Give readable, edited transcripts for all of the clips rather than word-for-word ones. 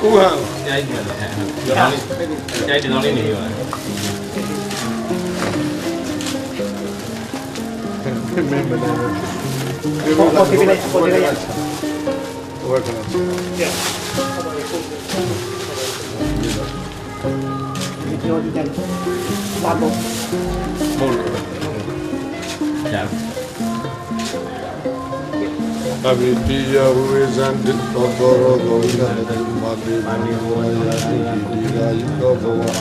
Uang. Chạy thì nó lên đi rồi. Dạ. Avidya Uvezanti Totoro Govindati Mati Moya Dira Yuga Bhava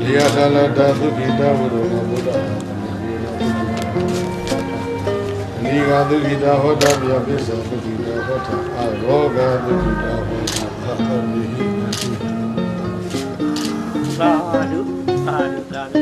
Yadala Dadu Gita Vuruna Buddha Nigadu Gita Hota Vyapisa Gita Hota Aroga Gita Hota Sadhu, sadhu, sadhu.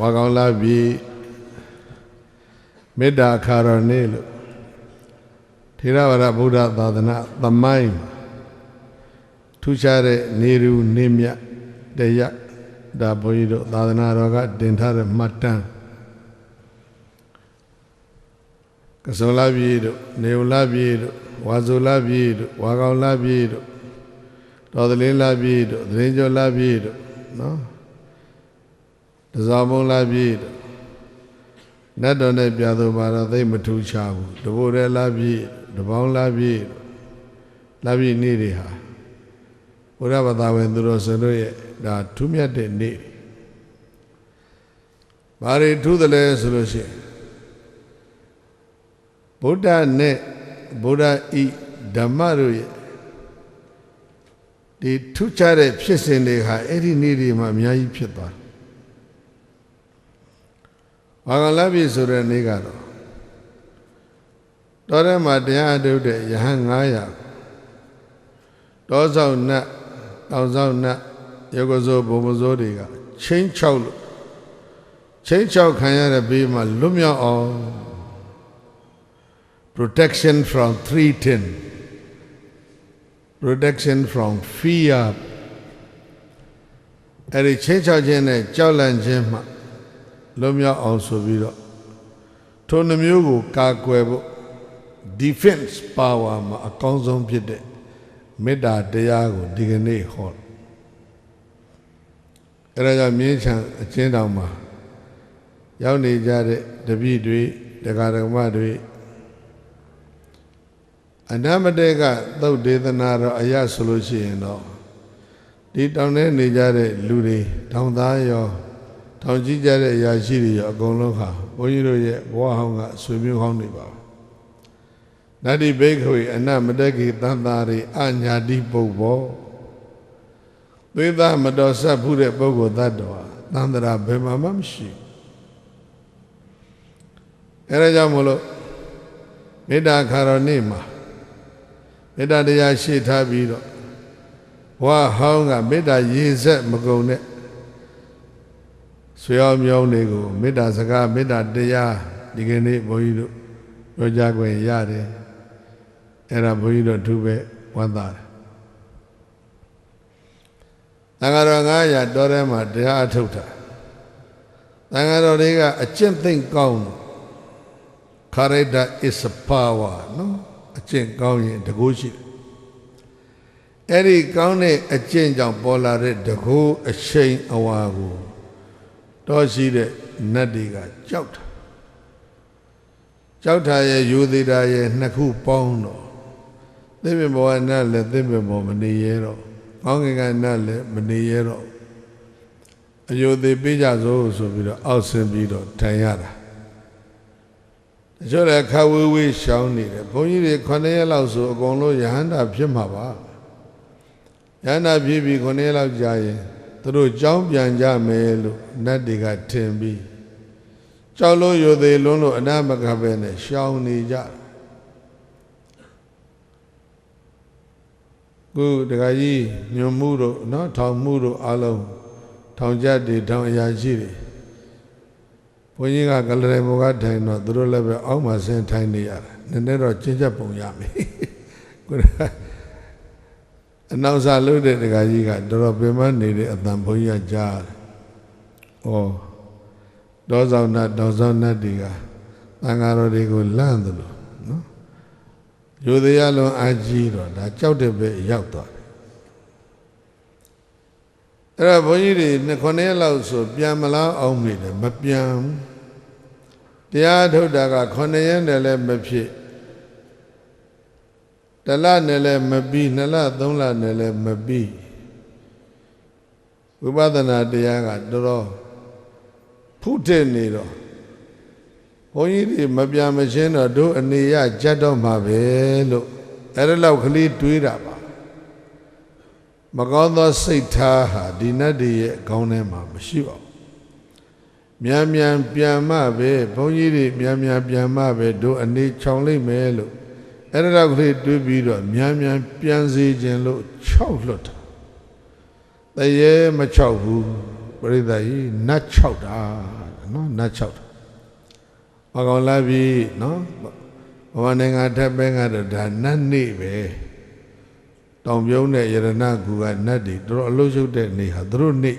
Wagaulabi Meda Karanelu Thiravara Buddha Dadana Tamaim Tushare Niru Nimya Deya Daboido Dadana Roga Dentare Matan Kasolabido Neulabido Wazulabido Wagaulabido Dodalilabido Drinjolabido no Zabon Labid Nadone Biado Bara, they Matu Chabu, the Bore Labid, the Bon Labid, Labi Nidiha. Whatever thou went through Sanoye, that to me at the need. Bari to the lay solution. Buddha ne, Buddha e Damaru. The two chare pissing they had any needy Mamia Pita. Wagalabi Sura Nigaro Dore Madia do de Yahangaya Dozau na Yogozo Bobozodiga Chain Chow Kanyara Bima Lumia or protection from 310 protection from fear Eri Chain Chow Jene Chowlan Jema Lumia also be Tonamugu Kakwebo defense power ma a consum pide Meda Deago Digane Hall. Eraja Minchan a Chendama Yauni Jade, the Bidui, the Garamadui. And Namadega, though Dedanara Aya solution, ဒီတောင်ထဲနေကြတဲ့လူတွေတောင်သားရောထောင်ကြီးကြတဲ့အရာရှိတွေရောအကုန်လုံးဟာဘုန်းကြီးတို့ရဲ့ဘဝဟောင်းကဆွေမျိုးဟောင်းတွေပါနတ္တိဘိက္ခဝေအနမတ္ကိသံသာရိအညာတိပုဗ္ဗောသွေးသားမတော်ဆက်ဖူးတဲ့ပုဂ္ဂိုလ်သတ္တဝါသံသရာဘယ်မှာမှမရှိအဲဒါကြောင့်မို့လို့မေတ္တာခါတော်နေ့မှာမေတ္တာတရားရှိထားပြီးတော့ဘဝဟောင်းကမေတ္တာရည်ဆက်မကုန်တဲ့ဆွေအောင်မြောင်းတွေကိုမေတ္တာစကားမေတ္တာတရားဒီကနေ့ဘုန်းကြီးတို့ပြောကြခွင့်ရတယ်အဲ့ဒါဘုန်းကြီးတို့အထူးပဲဝမ်းသာတယ်သံဃာတော်900တော်ထဲမှာတရားအထုတ်တာသံဃာတော်တွေကအကျင့်သိမ့်ကောင်းCharacter is a power နော်အကျင့်ကောင်းရင်တကူရှိတယ်အဲ့ဒီကောင်းတဲ့အကျင့်ကြောင့်ပေါ်လာတဲ့တကူအရှိန်အဝါကိုတော့ရှိတဲ့နတ်တွေကကြောက်တာရဲ့ယူသေးတာရဲ့နှစ်ခုပေါင်းတော့သစ်ပင်ပေါ်ကနတ်လည်းသစ်ပင်ပေါ်မနေရတော့ကောင်းကင်ကနတ်လည်းမနေရတော့အယူသေးပေးကြစို့ဆိုပြီးတော့အောက်ဆင်းပြီးတော့ထိုင်ရတာတချို့လည်းခဝေးဝေးရှောင်းနေတယ်ဘုန်းကြီးတွေ9ရက်လောက်ဆိုအကုန်လုံးယဟန္တာဖြစ်မှာပါယဟန္တာဖြစ်ပြီး9ရက်လောက်ကြာရင်သူတို့ကြောင်းပြန်ကြမယ်လို့နတ်တွေကထင်ပြီးကြောက်လို့ရိုသေးလွန်းလို့အနာမကပဲနဲ့ရှောင်းနေကြခုတခါကြီးညွန်မှုတို့နော်ထောင်မှုတို့အလုံးထောင်ကြတွေထောင်အရာရှိတွေဘုန်းကြီးကကလရေမောကထိုင်တော့သူတို့လည်းပဲအောက်မှာဆင်းထိုင်နေရတာနည်းနည်းတော့ကျင့်ချက်ပုံရမယ်ကိုအနောက်စားလို့တဲ့တခါကြီးကတော်တော်ပင်မနေတဲ့အတန်ဘုန်းကြီးကကြားတယ်။ဩဒေါဆောင်နတ်တွေကသံဃာတော်တွေကိုလန့်တယ်လို့နော်။ယူသေးလွန်အာကြီးတော့ဒါကြောက်တဲ့ဘက်ရောက်သွားတယ်။အဲ့တော့ဘုန်းကြီးတွေ9ရက်လောက်ဆိုပြန်မလားအောင်နေတယ်မပြန်တရားထုတ်တာက9ရက်နဲ့လည်းမဖြစ်တလနဲ့လည်းမပြီး2လ3လနဲ့လည်းမပြီးဝိပဿနာတရားကတော်တော်ဖုတဲ့နေတော့ဘုန်းကြီးတွေမပြန်မရှင်းတော့တို့အနေရကြတ်တော့မှာပဲလို့အဲ့ဒါလောက်ကလေးတွေးတာပါမကောင်းသောစိတ်ထားဟာဒီနတ်တွေရဲ့ခေါင်းထဲမှာမရှိပါဘူးမြန်ပြန်မှပဲဘုန်းကြီးတွေမြန်ပြန်မှပဲတို့အနေချောင်လိုက်မယ်လို့အဲ့ဒါကလေးတွေးပြီးတော့မြန်ပြန်စေခြင်းလို့6လွတ်တာတရေမ6ဘူးပရိသတ်ကြီးနတ်6တာနော်နတ်6တာမကောင်းလာပြီနော်ဘဝနိုင်ငံထပ်ပဲကတော့ဒါနတ်နေပဲတောင်ပြုံးတဲ့ယရဏကူကနတ်တွေတော်တော်အလို့ရှုပ်တဲ့နေဟာသူတို့နေ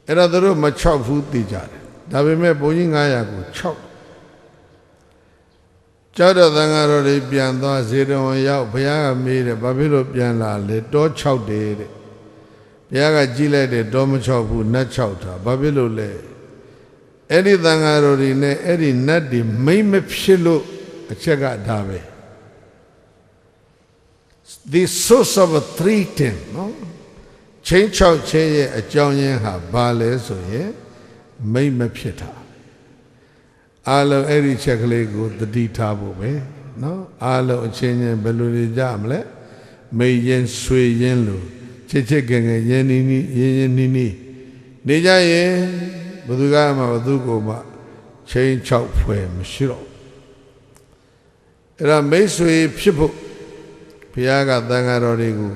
အဲ့တော့သူတို့မ6ဘူးသိကြတယ်ဒါပေမဲ့ဘုန်းကြီး900ကို6ကျောက်တော်သံဃာတော်တွေပြန်သွားဇေတဝန်ရောက်ဘုရားကမေးတယ်ဘာဖြစ်လို့ပြန်လာလဲတော6တယ်တဲ့ဘုရားကကြည့်လိုက်တယ်တောမ6ဘူးနတ်6တာဘာဖြစ်လို့လဲအဲ့ဒီသံဃာတော်တွေနဲ့အဲ့ဒီနတ်တွေမိမ့်မဖြစ်လို့အချက်ကဒါပဲ the source of 310နော်ချင်း6ချင်းရဲ့အကြောင်းရင်းဟာဘာလဲဆိုရင်မိမ့်မဖြစ်တာအားလုံးအဲ့ဒီချက်ကလေးကိုတတိထားဖို့ပဲနော်အားလုံးအချင်းချင်းဘယ်လိုနေကြမလဲမိရင်ဆွေရင်လို့ချစ်ငယ်ရင်းနီးနေကြရင်ဘသူကမှဘသူကိုမှချင်း6ဖွယ်မရှိတော့အဲ့ဒါမိတ်ဆွေဖြစ်ဖို့ဘုရားကသံဃာတော်တွေကို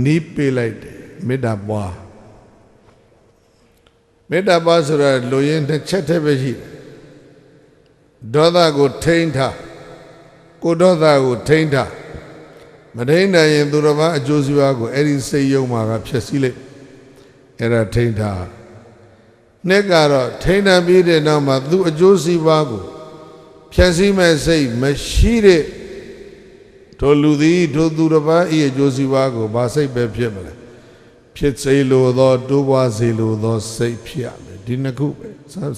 နီးပေးလိုက်တယ်မေတ္တာပွားဆိုတာလူရင်းတစ်ချက်တည်းပဲရှိတယ်ဒေါသကိုထိန်းထားကိုဒေါသကိုထိန်းထားမထိန်းနိုင်ရင်သူတော်ဘာအကျိုးစီးပွားကိုအဲ့ဒီစိတ်ယုံမှာကဖြစ်စည်းလိုက်အဲ့ဒါထိန်းထားနှစ်ကတော့ထိန်းတမ်းပြီးတဲ့နောက်မှာသူအကျိုးစီးပွားကိုဖြည့်ဆည်းမဲ့စိတ်မရှိတဲ့ထိုလူသည်ထိုသူတော်ဘာဤအကျိုးစီးပွားကိုဘာစိတ်ပဲဖြစ်မလဲဖြစ်စေလိုသောတိုးပွားစေလိုသောစိတ်ဖြစ်ရမယ်ဒီနှစ်ခုပဲ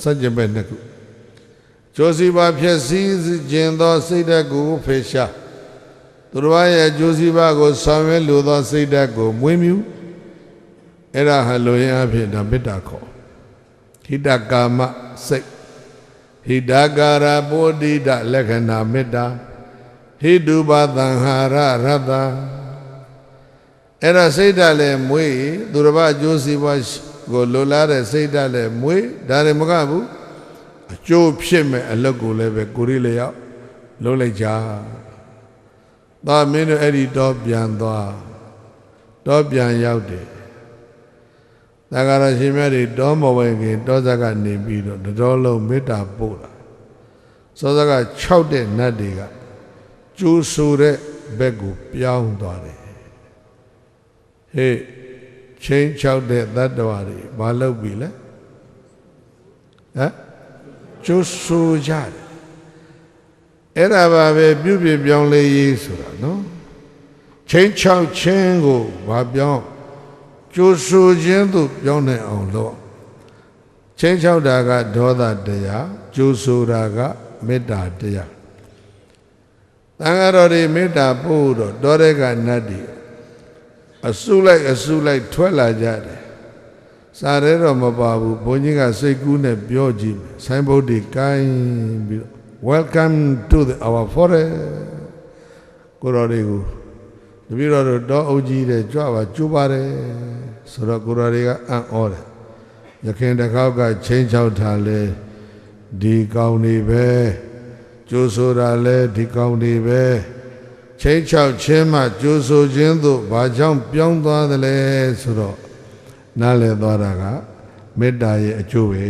စัจ jin ပဲနှစ်ခုကျိုးစီးပွားဖြစ်စည်းခြင်းသောစိတ်ဓာတ်ကိုဖေရှားသူတော်ရဲ့ကျိုးစီးပွားကိုဆောင်ရွက်လိုသောစိတ်ဓာတ်ကိုမွေးမြူ အဲ့ဒါဟာလိုရင်းအဖြစ်ဒါမေတ္တာခေါ်ဟိတကာမစိတ်ဟိတကာရပုဒိတလက္ခဏာမေတ္တာဟိတုပသံဟာရရတ္တအဲ့ဒါစိတ်ဓာတ်လည်းမွေးသူတစ်ပါးအကျိုးစီးပွားကိုလိုလားတဲ့စိတ်ဓာတ်လည်းမွေးဒါလည်းမကဘူးအကျိုးဖြစ်မဲ့အလုပ်ကိုလည်းပဲကိုရီလျောက်လုပ်လိုက်ကြသာမင်းတို့အဲ့ဒီတော့ပြန်သွားတော့ပြန်ရောက်တယ်သံဃာတော်ရှင်မြတ်တွေတောမဝင်ခင်တောဇက်ကနေပြီးတော့တော်လုံးမေတ္တာပို့တာစောဇက်က6တဲ့နတ်တွေကကျိုးဆိုတဲ့ဘက်ကိုပြောင်းသွားတယ်ဟေးချင်း6တဲ့သတ္တဝါတွေမလုပ်ပြီလဲဟမ်ကျိုးဆိုကြတယ်အဲ့ဒါပါပဲပြုပြပြောင်းလဲရေးဆိုတာနော်ချင်း6ချင်းကိုဘာပြောင်းကျိုးဆိုခြင်းသို့ပြောင်းနိုင်အောင်လို့ချင်း6တာကဒေါသတရားကျိုးဆိုတာကမေတ္တာတရားသံဃာတော်တွေမေတ္တာပို့တော့တောတဲ့ကနတ်တွေအစုလိုက်ထွက်လာကြတယ်စာရဲတော့မပါဘူးဘုန်းကြီးကစိတ်ကူးနဲ့ပြောကြည့်ဆိုင်းဘုတ်တွေကိုင်းပြီးတော့ welcome to our forest ကိုတော်တွေကိုတပည့်တော်တို့တောအုပ်ကြီးတဲ့ကြွပါကျူပါတယ်ဆိုတော့ကိုတော်တွေကအံ့ဩတယ်ရခင်တစ်ခေါက်ကချင်းချောက်ထားလဲဒီကောင်းနေပဲကျိုးဆိုတာလဲဒီကောင်းနေပဲချင်းချောက်ချင်းမှကျိုးဆိုခြင်းသို့ဘာကြောင့်ပြောင်းသွားသလဲဆိုတော့နားလည်သွားတာကမေတ္တာရဲ့အကျိုးပဲ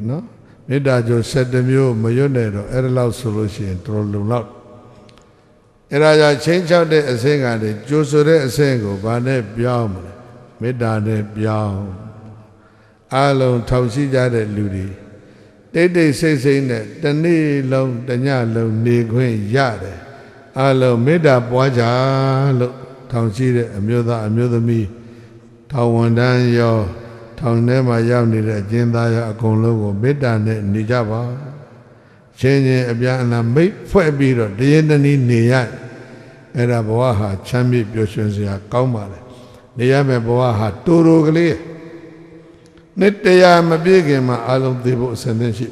နော်မေတ္တာကျိုး7မျိုးမရွတ်နဲ့တော့အဲ့ဒါလောက်ဆိုလို့ရှိရင်တော်လုံလောက်အဲ့ဒါကြောင့်ချင်းချောက်တဲ့အဆင့်ကတည်းကျိုးဆိုတဲ့အဆင့်ကိုဘာနဲ့ပြောင်းမလဲမေတ္တာနဲ့ပြောင်းအလုံးထောင်ရှိကြတဲ့လူတွေတိတ်ဆိတ်နဲ့တနေ့လုံးတညလုံးနေခွင့်ရတယ်အလုံးမေတ္တာပွားကြလို့ထောင်ရှိတဲ့အမျိုးသားအမျိုးသမီးထောင်ဝန်တန်းရောထောင်ထဲမှာရောက်နေတဲ့အကျဉ်းသားရောအကုန်လုံးကိုမေတ္တာနဲ့နေကြပါချင်းချင်းအပြန်အလှန်မိတ်ဖွဲ့ပြီးတော့တရေတနည်းနေရအဲ့ဒါဘဝဟာချမ်းမြေ့ပျော်ရွှင်စရာကောင်းပါလေနေရမယ့်ဘဝဟာတူတူကလေးနှစ်တရားမပြည့်ခင်မှာအလုံးသိဖို့အစဉ်သင့်ရှိ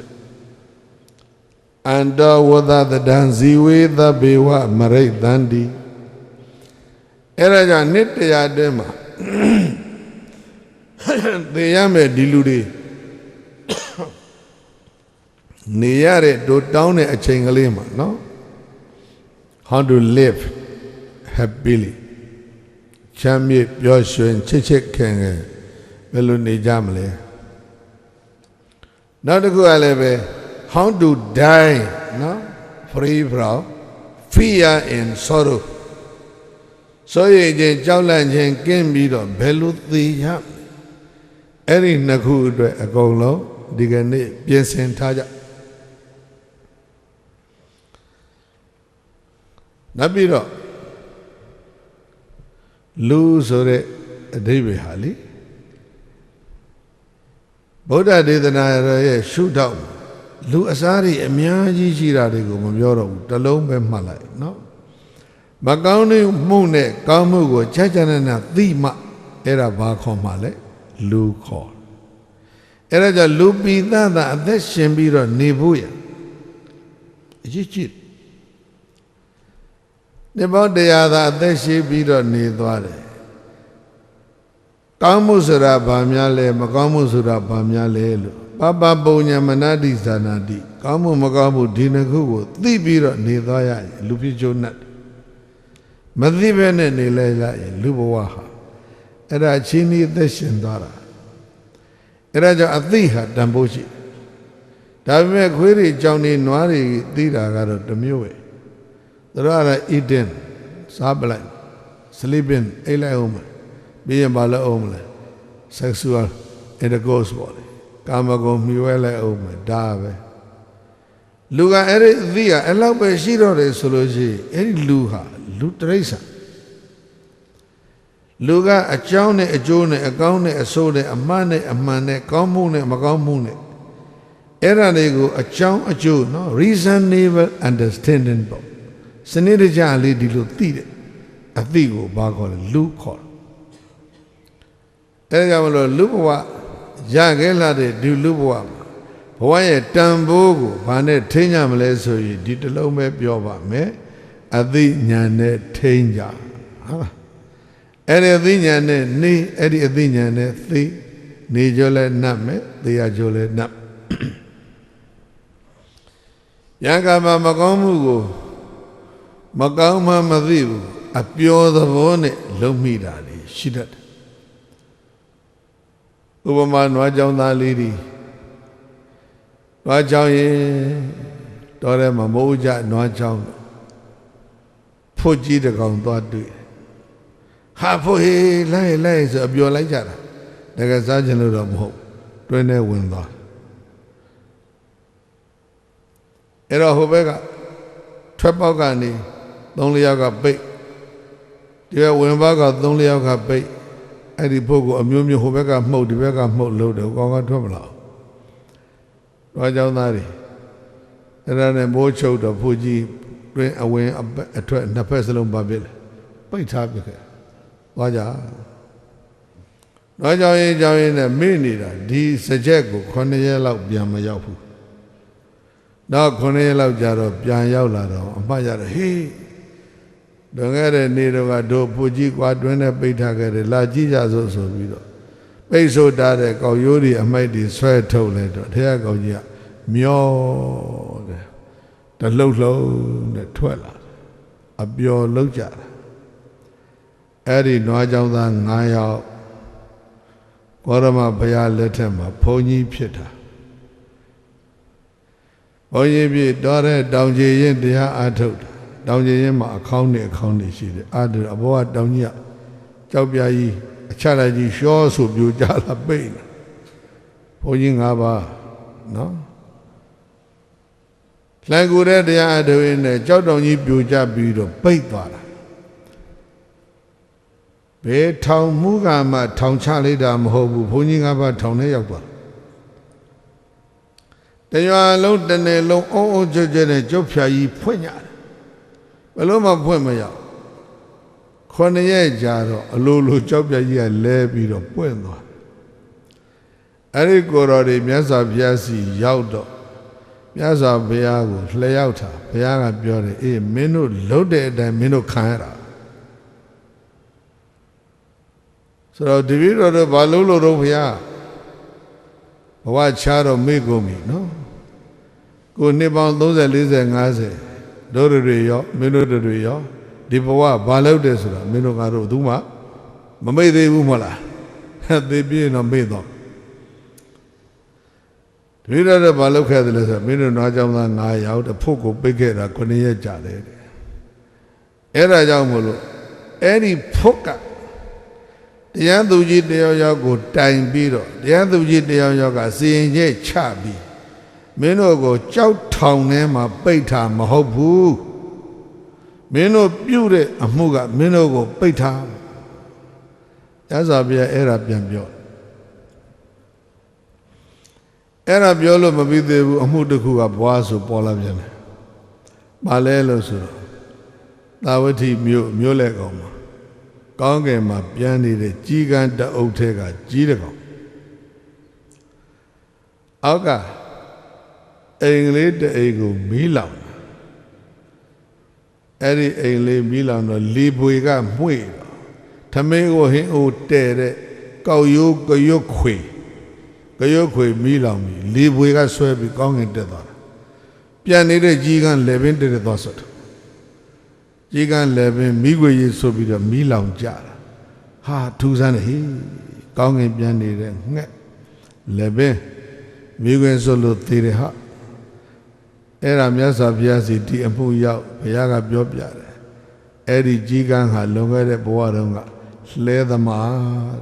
အန္တဝဒသဒံဇီဝေသဗ္ဗေဝမရိတန္တိအဲ့ဒါကြောင့်နှစ်တရားတည်းမှာသိရမယ်ဒီလူတွေနေရတဲ့တို့တောင်းတဲ့အချိန်ကလေးမှာနော် how to live happily ချမ်းမြေ့ပျော်ရွှင်ချစ်ခင်ဘယ်လိုနေကြမလဲနောက်တစ်ခုကလည်းပဲ how to die နော် free from fear and sorrow ဆိုရင်ချင်းကြောက်လန့်ခြင်းကင်းပြီးတော့ဘယ်လိုသိရအဲ့ဒီနှစ်ခုအတွက်အကုန်လုံးဒီကနေ့ပြင်ဆင်ထားကြနောက်ပြီးတော့လူဆိုတဲ့အဓိပ္ပာယ်ဟာလေဗုဒ္ဓဒေသနာရဲ့ရှုထောင့်လူအစားတွေအများကြီးရှိတာတွေကိုမပြောတော့ဘူးတလုံးပဲမှတ်လိုက်နော်မကောင်းတဲ့မှုနဲ့ကောင်းမှုကိုခြားခြားနာသိမှအဲ့ဒါဘာခေါ်မှလဲလူခေါ်အဲ့ဒါကြောင့်လူပိသသာအသက်ရှင်ပြီးတော့နေဖို့ရအရေးကြီးဒီဘောတရားသာအသက်ရှင်ပြီးတော့နေသွားတယ်ကောင်းမှုဆိုတာဘာများလဲမကောင်းမှုဆိုတာဘာများလဲလို့ပပပုံညာမနတိဇာနာတိကောင်းမှုမကောင်းမှုဒီနှစ်ခုကိုသိပြီးတော့နေသွားရရင်လူဖြစ်ကျိုးနဲ့မသိဘဲနဲ့နေလဲရရင်လူဘဝဟာအဲ့ဒါချင်းဤသက်ရှင်သွားတာအဲ့ဒါကြောင့်အသိဟာတန်ဖိုးရှိဒါပေမဲ့ခွေးတွေကြောင်တွေနွားတွေသိတာကတော့တစ်မျိုးပဲသူတို့က eating စားပလိုက် sleeping အိပ်လိုက်အောင်ပြီးရင်ဘာလုပ်အောင်လဲ sexual intercourse ပေါ့လေကာမဂုဏ်မြှွဲလိုက်အောင်ဒါပဲလူကအဲ့ဒီအသိကအဲ့လောက်ပဲရှိတော့တယ်ဆိုလို့ရှိရင်အဲ့ဒီလူဟာလူတရိစ္ဆာန်လူကအကြောင်းနဲ့အကျိုးနဲ့အကောင်းနဲ့အဆိုးနဲ့အမှားနဲ့အမှန်နဲ့ကောင်းမှုနဲ့မကောင်းမှုနဲ့အဲ့ဒါတွေကိုအကြောင်းအကျိုးနော် reasonable understanding ပေါ့စနစ်တကျလေးဒီလိုသိတယ်အသိကိုဘာခေါ်လဲလူခေါ် အဲကြောင့်မလို့လူဘဝရခဲ့လာတဲ့ဒီလူဘဝမှာဘဝရဲ့တန်ဖိုးကိုဘာနဲ့ထိန်းကြမလဲဆိုရင်ဒီတစ်လုံးပဲပြောပါမယ်အသိဉာဏ်နဲ့ထိန်းကြဟုတ်လားအဲ့ဒီအသိဉာဏ်နဲ့နေအဲ့ဒီအသိဉာဏ်နဲ့သိနေကြလဲနှပ်မယ်သိရကြလဲနှပ်ယံကမှာမကောင်းမှုကိုမကောင်းမှမသိဘူးအပျော်သဘောနဲ့လုံးမိတာလေရှိတတ်တယ်ဥပမာနွားကြောင်သားလေးဒီနွားကြောင်ရင်တော်တယ်မှာမိုးကြနွားကြောင်ဖို့ကြီးတကောင်သွားတွေ့ဟာဖို့ဟေးလိုက်ဆိုအပျော်လိုက်ကြတာတကယ်စားခြင်းလို့တော့မဟုတ်တွင်းထဲဝင်သွားအဲ့တော့ဟိုဘက်ကထွက်ပေါက်ကနေ3-4ယောက်ကပိတ်ဒီကဝင်ပေါက်က3-4ယောက်ကပိတ်အဲ့ဒီဖို့ကိုအမျိုးမျိုးဟိုဘက်ကမှုတ်ဒီဘက်ကမှုတ်လို့တယ်ကောင်းကောင်းထွက်မလာတော့เจ้าသားတွေအဲ့ဒါနဲ့မိုးချုပ်တော့ဖို့ကြီးတွင်အဝင်အထွက်နှစ်ဖက်စလုံးပါပြစ်ပိတ်ထားပြခဲ့သွားကြတော့ကြောင်းရင်နဲ့မေ့နေတာဒီစကြက်ကို9ရက်လောက်ပြန်မရောက်ဘူးနောက်9ရက်လောက်ကြာတော့ပြန်ရောက်လာတော့အမှတ်ရတော့ဟေးလွန်ခဲ့တဲ့နေ့တော့တို့ဖို့ကြီးကွာတွင်းနဲ့ပိတ်ထားခဲ့တယ်လာကြည့်ကြဆိုပြီးတော့ပိတ်ဆို့တာတဲ့ကောက်ရိုးတွေအမိုက်တွေဆွဲထုတ်လိုက်တော့ထဲကကောက်ကြီးကမျောတယ်တလှုပ်နဲ့ထွက်လာအပျော်လှုပ်ကြတာအဲ့ဒီနွားကြောင်သား9ယောက်ကောရမဘုရားလက်ထက်မှာဘုန်းကြီးဖြစ်တာဘုန်းကြီးဖြစ်တော့တဲ့တောင်ကြီးရင်တရားအားထုတ်တာတောင်ကြီးရင်မှာအခေါင်းနဲ့ရှိတယ်အားတူအဘောကတောင်ကြီးကကြောက်ပြားကြီးအချလိုက်ကြီးရှောဆိုပြူကြလာပိတ်နေဘုန်းကြီး9ပါးနော်လှန်ကူတဲ့တရားအထုံးနဲ့ကြောက်တောင်ကြီးပြူကြပြီးတော့ပိတ်သွားတာဘယ်ထောင်မှုကမှထောင်ချလိုက်တာမဟုတ်ဘူးဘုန်းကြီး9ပါးထောင်ထဲရောက်သွားတရွာလုံးတနယ်လုံးအုံအုံကျွတ်ကျွတ်နဲ့ကျုပ်ဖြာကြီးဖွင့်ရတယ်ဘယ်လို့မှဖွင့်မရ9ရက်ကြာတော့အလိုလိုကြောက်ပြကြီးကလဲပြီးတော့ပွင့်သွားအဲ့ဒီကိုယ်တော်တွေမြတ်စွာဘုရားစီရောက်တော့မြတ်စွာဘုရားကိုလျှောက်တာဘုရားကပြောတယ်အေးမင်းတို့လှုပ်တဲ့အတိုင်းမင်းတို့ခံရတာဆိုတော့တပည့်တော်တို့ဘာလို့လို့တော့ဘုရားဘဝချားတော့မေ့ကုန်ပြီနော်ကိုနှစ်ပေါင်း30 40 50တို့တွေရောမင်းတို့တွေရောဒီဘဝဘာလုပ်တယ်ဆိုတာမင်းတို့ကတော့သူမှမမေ့သေးဘူးမဟုတ်လားသေပြင်းတော့မေ့တော့တပည့်တော်တို့ဘာလုပ်ခဲ့တယ်လဲဆိုမင်းတို့နွားကြောင်သား9ယောက်တဖို့ကိုပိတ်ခဲ့တာ9ရက်ကြာတယ်အဲ့ဒါကြောင့်မို့လို့အဲ့ဒီဖို့ကတရားသူကြီးတယောက်ကိုတိုင်ပြီးတော့တရားသူကြီးတယောက်ကစီရင်ချက်ချပြီးမင်းတို့ကိုကြောက်ထောင်ထဲမှာပိတ်ထားမဟုတ်ဘူးမင်းတို့ပြုတဲ့အမှုကမင်းတို့ကိုပိတ်ထားရသော်ပြအဲ့ဒါပြန်ပြောအဲ့ဒါပြောလို့မပြီးသေးဘူးအမှုတစ်ခုကဘွားဆိုပေါ်လာပြန်တယ်ဘာလဲလို့ဆိုတော့သာဝတိမြို့လက်ကောင်မှာကောင်းကင်မှာပြန်နေတဲ့ကြီးကန်းတအုပ်ထဲကကြီးတဲ့ကောင်အောက်ကအိမ်ကလေးတအိမ်ကိုမီးလောင်အဲ့ဒီအိမ်လေးမီးလောင်တော့လီပွေကမှွေတော့ထမင်းကိုဟင်းအိုတဲ့တဲ့ကောက်ရိုးကရွတ်ခွေမီးလောင်ပြီလီပွေကဆွဲပြီးကောင်းကင်တက်သွားတာပြန်နေတဲ့ကြီးကန်းလေပင်တက်သွားဆိုတော့ကြီးကန်းလေပင်မီးခွေကြီးဆိုပြီးတော့မီးလောင်ကြတာဟာထူးဆန်းတယ်ဟေးကောင်းကင်ပြန်နေတဲ့ငှက်လေပင်မီးခွေဆိုလို့သေးတယ်ဟာအဲ့ဒါမြတ်စွာဘုရားစီဒီအမှုရောက်ဘုရားကပြောပြတယ်အဲ့ဒီကြီးကန်းဟာလွန်ခဲ့တဲ့ဘဝတုန်းကလှဲသမား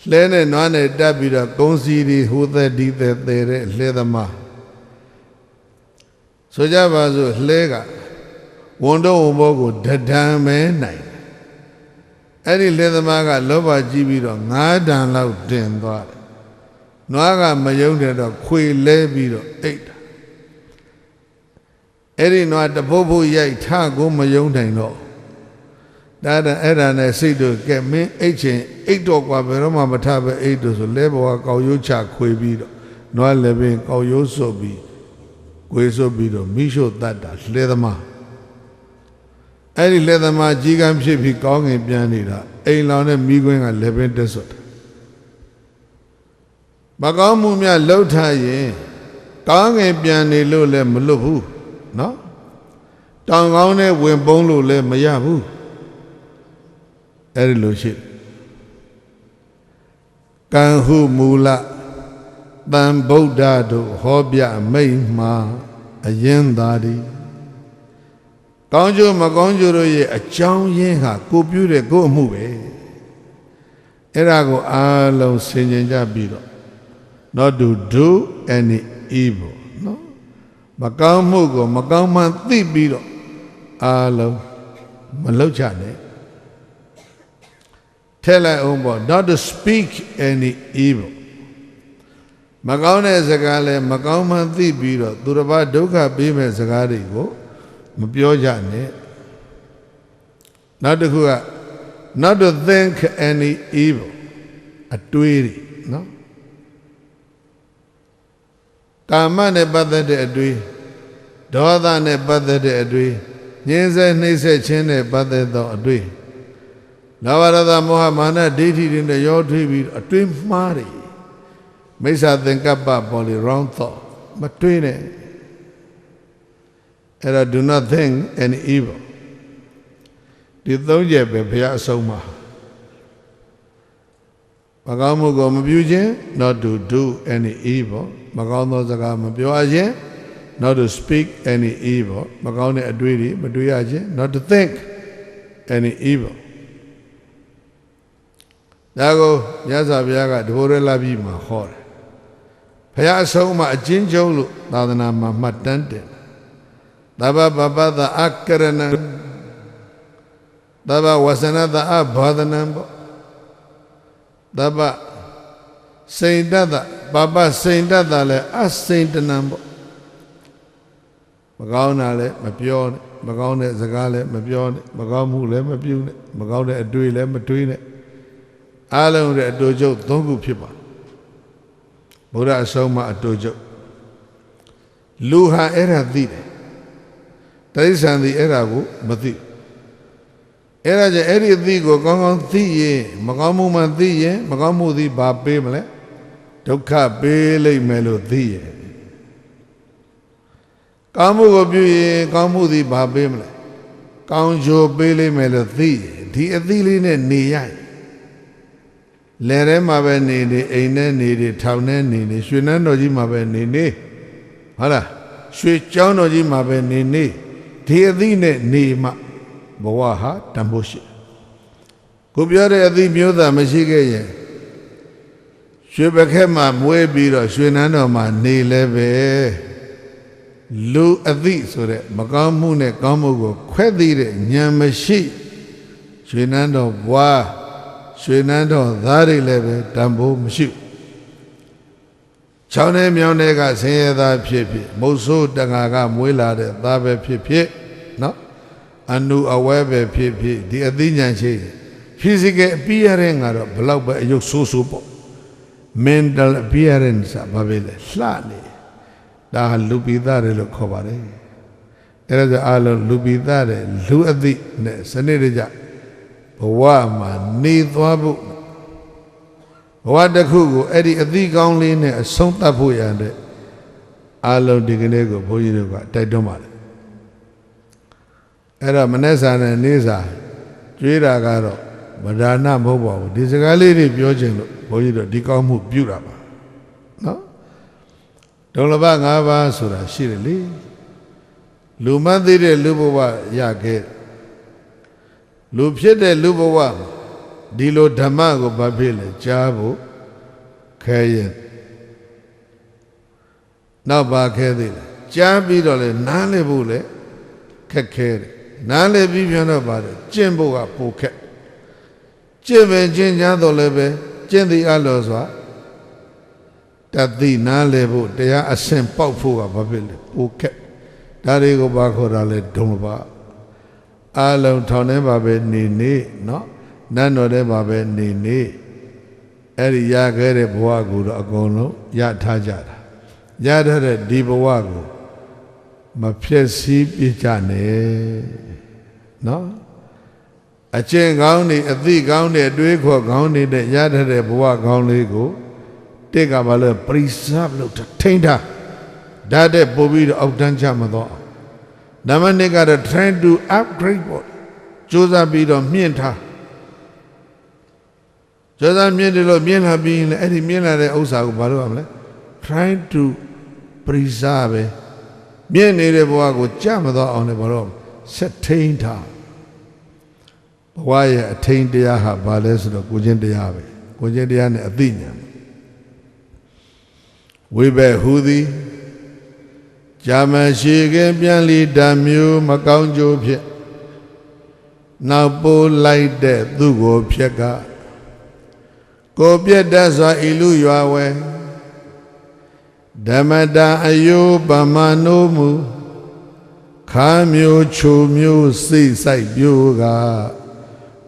လှဲနဲ့နွားနဲ့တက်ပြီးတော့ကုန်းစီဒီဟိုသက်ဒီသက်တဲ့လှဲသမားဆိုကြပါစို့လှဲကဝန်တော့ဝန်ဘောကိုဒဒံမဲနိုင်အဲ့ဒီလှဲသမားကလောဘကြီးပြီးတော့9တန်လောက်တင်သွားတယ်နွားကမယုံတဲ့တော့ခွေလဲပြီးတော့အိတ်တာအဲ့ဒီနွားတပုတ်ဖို့ရိုက်ထကိုမယုံနိုင်တော့ ဒါအဲ့ဒါနဲ့စိတ်တို့ကဲမင်းအိတ်ချင်အိတ်တော့กว่าဘယ်တော့မှမထပဲအိတ်တို့ဆိုလဲဘောကကောက်ရိုးချခွေပြီးတော့နွားလည်းပင်ကောက်ရိုးစွပ်ပြီးကိုယ်စွပ်ပြီးတော့မိရှို့တတ်တာလဲသမားအဲ့ဒီလဲသမားကြီးကန်းဖြစ်ပြီးကောင်းငင်ပြန်နေတာအိမ်လောင်တဲ့မိကွင်းကလည်းပင်တက်စွတ်မကောင်းမှုများလှုပ်ထားရင်ကောင်းငင်ပြန်နေလို့လည်းမလွတ်ဘူးနော်တောင်ကောင်းနဲ့ဝင်ပုံးလို့လည်းမရဘူးအဲ့ဒီလိုရှိကံဟုမူလတန်ဗုဒ္ဓတို့ဟောပြမိတ်မှာအရင်သာဒီကောင်းကျိုးမကောင်းကျိုးတို့ရဲ့အကြောင်းရင်းဟာကိုပြုတဲ့ကိုအမှုပဲအဲ့ဒါကိုအားလုံးဆင်ခြင်ကြပြီးတော့ not to do any evil နော်မကောင်းမှုကိုမကောင်းမှန်သိပြီးတော့အားလုံးမလုပ်ချနဲ့ထဲလိုက်အောင်ပေါ့ not to speak any evil မကောင်းတဲ့စကားလဲမကောင်းမှန်သိပြီးတော့သူတစ်ပါးဒုက္ခပေးမဲ့စကားတွေကိုမပြောကြနဲ့နောက်တစ်ခုက not to think any evil အတွေးတွေနော်ကာမနဲ့ပတ်သက်တဲ့အတွေးဒေါသနဲ့ပတ်သက်တဲ့အတွေးညှင်းဆဲနှိမ့်ဆက်ခြင်းနဲ့ပတ်သက်သောအတွေးလောဘဒေါသမောဟမာနဒိဋ္ဌိတွေနဲ့ရောထွေးပြီးအတွေးမှားတယ်မိစ္ဆာသင်္ကပ္ပပေါ်လေ wrong thought မတွေးနဲ့အဲ့ဒါ do not think any evil ဒီသုံးချက်ပဲဘုရားအဆုံးမှာမကောင်းမှုကိုမပြုခြင်း not to do any evil မကောင်းသောစကားမပြောရခြင်း not to speak any evil မကောင်းတဲ့အတွေးတွေမတွေးရခြင်း not to think any evil ဒါကိုမြတ်စွာဘုရားကတဘောရလာပြီးမှဟောတယ်ဘုရားအဆုံးမှာအချင်းချုပ်လို့သာသနာမှာမှတ်တမ်းတယ်သဗ္ဗပပသအကရဏံသဗ္ဗဝဆနတအဘာဒနံဘောသဗ္ဗစိန်တတပပစိန်တတလည်းအစိန်တနံဘောမကောင်းတာလည်းမပြောနဲ့မကောင်းတဲ့စကားလည်းမပြောနဲ့မကောင်းမှုလည်းမပြုနဲ့မကောင်းတဲ့အတွေ့လည်းမတွေးနဲ့အားလုံးရဲ့အတူချုပ်၃ခုဖြစ်ပါဘုရားအဆုံးမှာအတူချုပ်လူဟာအဲ့ဒါသိတယ်တိရစ္ဆာန်သည်အဲ့ဒါကိုမသိအဲ့ဒါကြောင့်အဲ့ဒီအသိကိုကောင်းကောင်းသိရင်မကောင်းမှုမှသိရင်မကောင်းမှုသည်ဘာပေးမလဲဒုက္ခပေးလိမ့်မယ်လို့သိရဲ့ကောင်းမှုကိုပြုရင်ကောင်းမှုသည်ဘာပေးမလဲကောင်းကျိုးပေးလိမ့်မယ်လို့သိရဲ့ဒီအသိလေးနဲ့နေရလယ်ထဲမှာပဲနေနေအိမ်ထဲနေနေထောင်ထဲနေနေရွှေနန်းတော်ကြီးမှာပဲနေနေဟုတ်လားရွှေကျောင်းတော်ကြီးမှာပဲနေနေဒီအသည့်နဲ့နေမှဘဝဟာတန်ဖိုးရှိကိုပြောတဲ့အသည့်မျိုးသားမရှိခဲ့ရင်ရွှေပခက်မှာမွေးပြီးတော့ရွှေနန်းတော်မှာနေလဲပဲလူအသည့်ဆိုတဲ့မကောင်းမှုနဲ့ကောင်းမှုကိုခွဲသိတဲ့ဉာဏ်မရှိရွှေနန်းတော်ဘွားရွှေနန်းတော်သားတွေလည်းပဲတန်ဖိုးမရှိချောင်းထဲမြောင်းထဲကဆင်းရဲသားဖြစ်ဖြစ်မုတ်ဆိုးတငါကမွေးလာတဲ့သားပဲဖြစ်ဖြစ်နော်အနုအဝဲပဲဖြစ်ဖြစ်ဒီအသိဉာဏ်ရှိ physical appearance ကတော့ဘလောက်ပဲအယုတ်ဆိုးဆိုးပေါ့ mental appearance ဘာပဲလဲလှနေဒါလူပိသားတယ်လို့ခေါ်ပါတယ်အဲ့ဒါကြောင့်အလုံးလူပိသားတယ်လူအသိနဲ့စနစ်တကျဘဝမှာနေသွားဖို့ဘဝတစ်ခုကိုအဲ့ဒီအသိကောင်းလေးနဲ့အဆုံးသတ်ဖို့ရတဲ့အာလုံးဒီကနေ့ကိုဘုန်းကြီးတို့ကတိုက်တွန်းပါတယ်အဲ့တော့မနေ့စာနဲ့နေ့စာကြွေးတာကတော့မဒါနမဟုတ်ပါဘူးဒီစကားလေးတွေပြောခြင်းလို့ဘုန်းကြီးတို့ဒီကောင်းမှုပြုတာပါနော်ဒုလဘ၅ပါးဆိုတာရှိတယ်လေလူမသိတဲ့လူဘဝရခဲ့လူဖြစ်တဲ့လူဘဝဒီလိုဓမ္မကိုဘာဖြစ်လဲကြားဖို့ခဲရင်နောက်ပါခဲသေးတယ်ကြားပြီးတော့လဲနားလည်ဖို့လဲခက်ခဲတယ်နားလည်ပြီးပြန်တော့ပါတယ်ကျင့်ဖို့ကပိုခက်ကျင့်ပဲကျင့်ကြတော့လည်းပဲကျင့်သည်အလောစွာတသိနားလည်ဖို့တရားအဆင့်ပေါက်ဖို့ကဘာဖြစ်လဲပိုခက်ဒါတွေကိုဘာခေါ်တာလဲဒုံလဘ အားလုံးထောင်ထဲမှာပဲနေနေနော်နတ်တော်ထဲမှာပဲနေနေအဲ့ဒီရခဲ့တဲ့ဘဝကိုတော့အကုန်လုံးရထားကြတာရထားတဲ့ဒီဘဝကိုမဖြစ်စည်းပြကြနဲ့နော်အကျင့်ကောင်းတွေအသိကောင်းတွေအတွေးခေါ်ကောင်းတွေနဲ့ရထားတဲ့ဘဝကောင်းလေးကိုတိတ်ကဘာလို့ preserve လုပ်ထိန်းထားဒါတဲ့ပို့ပြီးတော့အောက်တန်းချမတော့နံပါတ်2ကတော့ trying to upgrade ပေါ့ကြိုးစားပြီးတော့မြင့်ထားကြိုးစားမြင့်တယ်လို့မြင့်လာပြီးရင်အဲ့ဒီမြင့်လာတဲ့ဥစ္စာကိုဘာလို့ရမလဲ trying to preserve မြင့်နေတဲ့ဘဝကိုကြမတော့အောင်လည်းဘာလို့ဆက်ထိန်းထားဘဝရဲ့အထိန်းတရားဟာဘာလဲဆိုတော့ကိုချင်းတရားပဲကိုချင်းတရားနဲ့အသိဉာဏ်ဝိဘက်ဟူသည်ကြာမရှိခင်ပြန်လီဓာမျိုးမကောင်းကြိုးဖြစ်နောက်ပိုးလိုက်တဲ့သူကိုဖြက်ကကိုပြတ်တတ်စွာဤလူရွာဝဲဓမ္မတာအယုပမာနိုးမူခါမျိုးချိုမျိုးစိတ်ဆိုင်ပြိုးက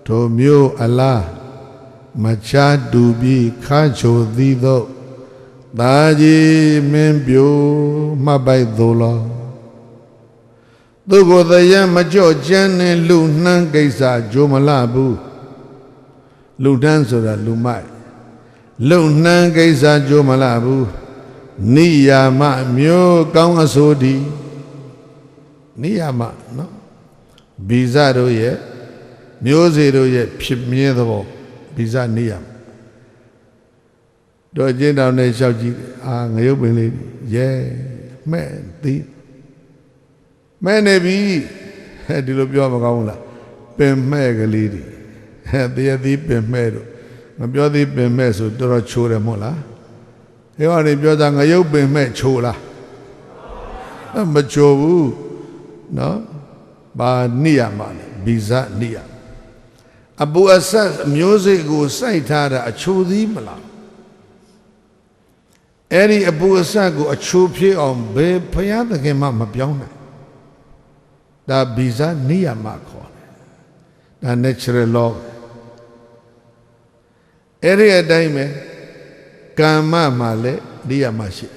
ထိုမျိုးအလားမချတူပြီးခါချိုသည်တော့သာကြီးမင်းပြိုမှတ်ပိုက်သို့လောသူကိုယ်တရမကြော့ကျန်းနဲ့လူနှမ်းကိစ္စကြိုမလဘူးလူနှမ်းဆိုတာလူမိုက်လူနှမ်းကိစ္စကြိုမလဘူးနိယာမမျိုးကောင်းအဆိုဒီနိယာမနော်ဗီဇတို့ရဲ့မျိုးစေတို့ရဲ့ဖြစ်မြဲသဘောဗီဇနိယာမတော့ကျင်းတောင်နဲ့လျှောက်ကြည့်အာငရုတ်ပင်လေးရဲမဲ့သည်မဲ့နေပြီဒီလိုပြောမကောင်းဘူးလားပင်မဲ့ကလေးတွေတရားသည်ပင်မဲ့တို့မပြောသည်ပင်မဲ့ဆိုတော်တော်ချိုးတယ်မဟုတ်လားဒီဟောနေပြောတာငရုတ်ပင်မဲ့ချိုးလားမချိုးဘူးနော်ဘာနိယမလဲဗီဇနိယအပူအဆက်မျိုးစိတ်ကိုစိုက်ထားတာအချိုးသည်မလားအဲ့ဒီအပူအဆက်ကိုအချိုးဖြစ်အောင်ဘယ်ဘုရားသခင်မှမပြောင်းနိုင်ဒါဗီဇနိယမခေါ်တယ်ဒါ natural law အဲ့ဒီအတိုင်းပဲကာမမှာလည်းနိယမရှိ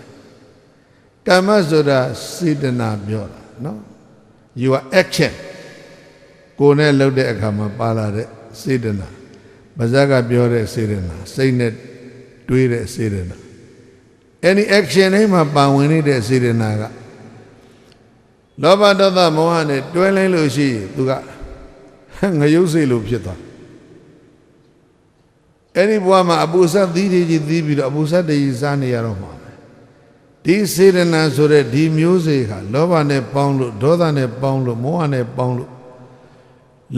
ကာမဆိုတာစေတနာပြောတာနော် your action ကိုယ်နဲ့လုပ်တဲ့အခါမှာပါလာတဲ့စေတနာပါဇက်ကပြောတဲ့စေတနာစိတ်နဲ့တွေးတဲ့စေတနာany action တိုင်းမှာပါဝင်နေတဲ့စေတနာကလောဘဒေါသမောဟနဲ့တွဲလိုက်လို့ရှိရင်သူကငရုတ်စိတ်လို့ဖြစ်သွားအဲ့ဒီဘဝမှာအပူဆက်သီးတွေကြီးသီးပြီးတော့အပူဆက်တွေကြီးစားနေရတော့မှာဒီစေတနာဆိုတဲ့ဒီမျိုးစေ့ဟာလောဘနဲ့ပေါင်းလို့ဒေါသနဲ့ပေါင်းလို့မောဟနဲ့ပေါင်းလို့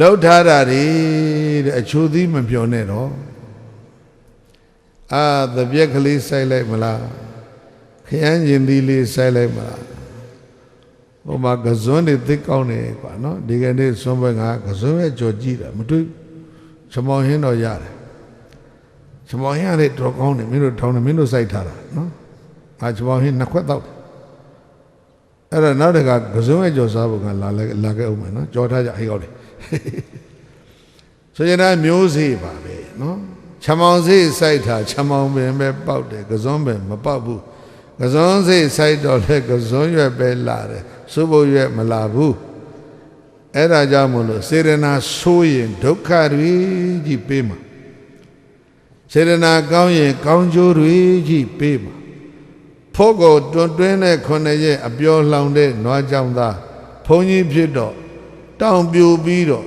လောက်ထားတာတဲ့အချိုးသီးမပြောနဲ့တော့သပြက်ကလေးစိုက်လိုက်မလားခရမ်းကျင်သီးလေးစိုက်လိုက်မလားဟိုမှာကစွန်းတွေသိကောင်းတယ်ကွာနော်ဒီကနေ့စွန်းဘက်ကကစွန်းရဲ့ကြော်ကြည့်တာမတွေ့ချမောင်ဟင်းတော့ရတယ်ချမောင်ဟင်းရတယ်တော်ကောင်းတယ်မင်းတို့ထောင်းတယ်မင်းတို့စိုက်ထားတာနော်ချမောင်ဟင်းနှစ်ခွက်တော့အဲ့တော့နောက်တကကစွန်းရဲ့ကြော်စားဖို့ကလာခဲ့အောင်မယ်နော်ကြော်ထားကြဟိကောက်တယ်ဆိုရင်လည်းမျိုးစေ့ပါပဲနော်ချမောင်စေ့စိုက်တာချမောင်ပင်ပဲပေါက်တယ်ကစွန်းပင်မပေါက်ဘူးကစွန်းစေ့စိုက်တော့လေကစွန်းရွက်ပဲလာတယ်စုပ်ဖို့ရွက်မလာဘူးအဲ့ဒါကြောင့်မို့လို့စေရနာဆိုးရင်ဒုက္ခတွေကြီးပေးမှာစေရနာကောင်းရင်ကောင်းကျိုးတွေကြီးပေးမှာဖို့ကိုတွင်းတဲ့9ရက်အပျော်လောင်တဲ့နွားကြောင်သားဘုန်းကြီးဖြစ်တော့တောင်ပြိုပြီးတော့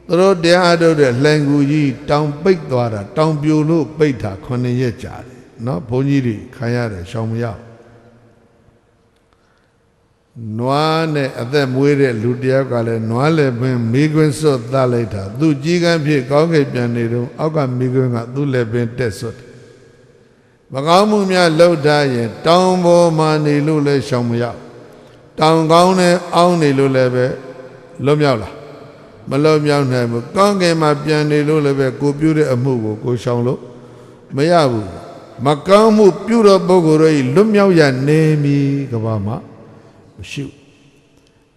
သူတို့တရားထုတ်တဲ့လှန်ကူကြီးတောင်ပိတ်သွားတာတောင်ပြိုလို့ပိတ်တာ9ရက်ကြာတယ်နော်ဘုန်းကြီးတွေခံရတယ်ရှောင်မရနွားနဲ့အသက်မွေးတဲ့လူတယောက်ကလည်းနွားလည်းပင်မိကွင်းစွတ်သတ်လိုက်တာသူကြီးကန်းဖြစ်ကောင်းကင်ပြန်နေတော့အောက်ကမိကွင်းကသူ့လည်းပင်တက်စွတ်မကောင်းမှုများလှုပ်ထားရင်တောင်ပေါ်မှာနေလို့လည်းရှောင်မရတောင်ကောင်းနဲ့အောင်းနေလို့လည်းပဲလွတ်မြောက်လာမလွတ်မြောက်နိုင်ဘူးကောင်းကင်မှာပြန်နေလို့လည်းပဲကိုပြုတဲ့အမှုကိုကိုရှောင်လို့မရဘူးမကောင်းမှုပြုတော့ပုဂ္ဂိုလ်တွေလွတ်မြောက်ရနေပြီကဘာမှာမရှိဘူး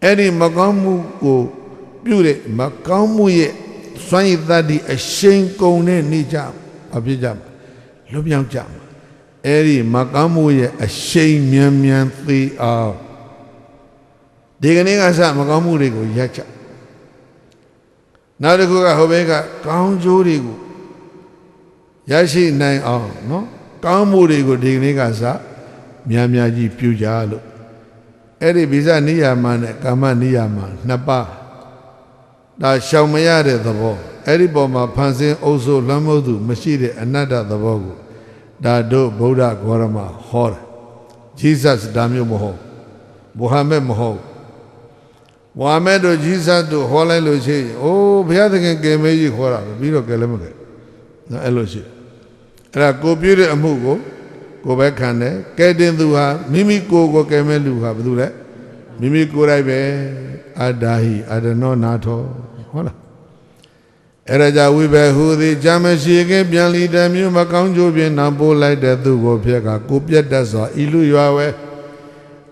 အဲ့ဒီမကောင်းမှုကို ပြုတဲ့မကောင်းမှုရဲ့စွန့်ရည်တတ်တဲ့အရှိန်ကုန်တဲ့နေကြအဖြစ်ကြမှာလွတ်မြောက်ကြမှာအဲ့ဒီမကောင်းမှုရဲ့အရှိန်မြန်မြန်သေးအောင်ဒီကနေ့ကစမကောင်းမှုတွေကိုရပ်ကြနောက်တစ်ခုကဟိုဘက်ကကောင်းကျိုးတွေကိုရရှိနိုင်အောင်နော်ကောင်းမှုတွေကိုဒီကနေ့ကစများများကြီးပြုကြလို့အဲ့ဒီဗိဇနိယာမနဲ့ကာမနိယာမနှစ်ပါးဒါရှောင်မရတဲ့သဘောအဲ့ဒီပေါ်မှာဖန်ဆင်းအုပ်စိုးလွှမ်းမိုးသူမရှိတဲ့အနတ္တသဘောကိုဒါတို့ဗုဒ္ဓဂေါရမဟောတယ်ဂျီဇတ်ဒါမျိုးမဟုတ်မုဟမ္မဒ်မဟုတ်မုဟမ္မဒ်တို့ဂျီဇတ်တို့ဟောလိုက်လို့ရှိရင်အိုးဘုရားသခင်ကယ်မေးကြီးခေါ်တာပဲပြီးတော့ကယ်လည်းမကယ်နော်အဲ့လိုရှိအဲ့ဒါကိုပြုတဲ့အမှုကိုပဲခံတယ်ကဲတင်သူဟာမိမိကိုယ်ကဲမဲ့လူဟာဘာလို့လဲမိမိကိုယ်တိုင်ပဲအဒ္ဒါဟိအဒနောနာထောဟုတ်လားအဲ့ဒါကြောင့်ဝိဘဟုသည်ဂျမရှိခင်ပြန်လီတမျိုးမကောင်းကျိုးဖြင့်နောက်ပို့လိုက်တဲ့သူကိုဖြစ်ကကိုပြတ်တတ်စွာဤလူရွာဝဲ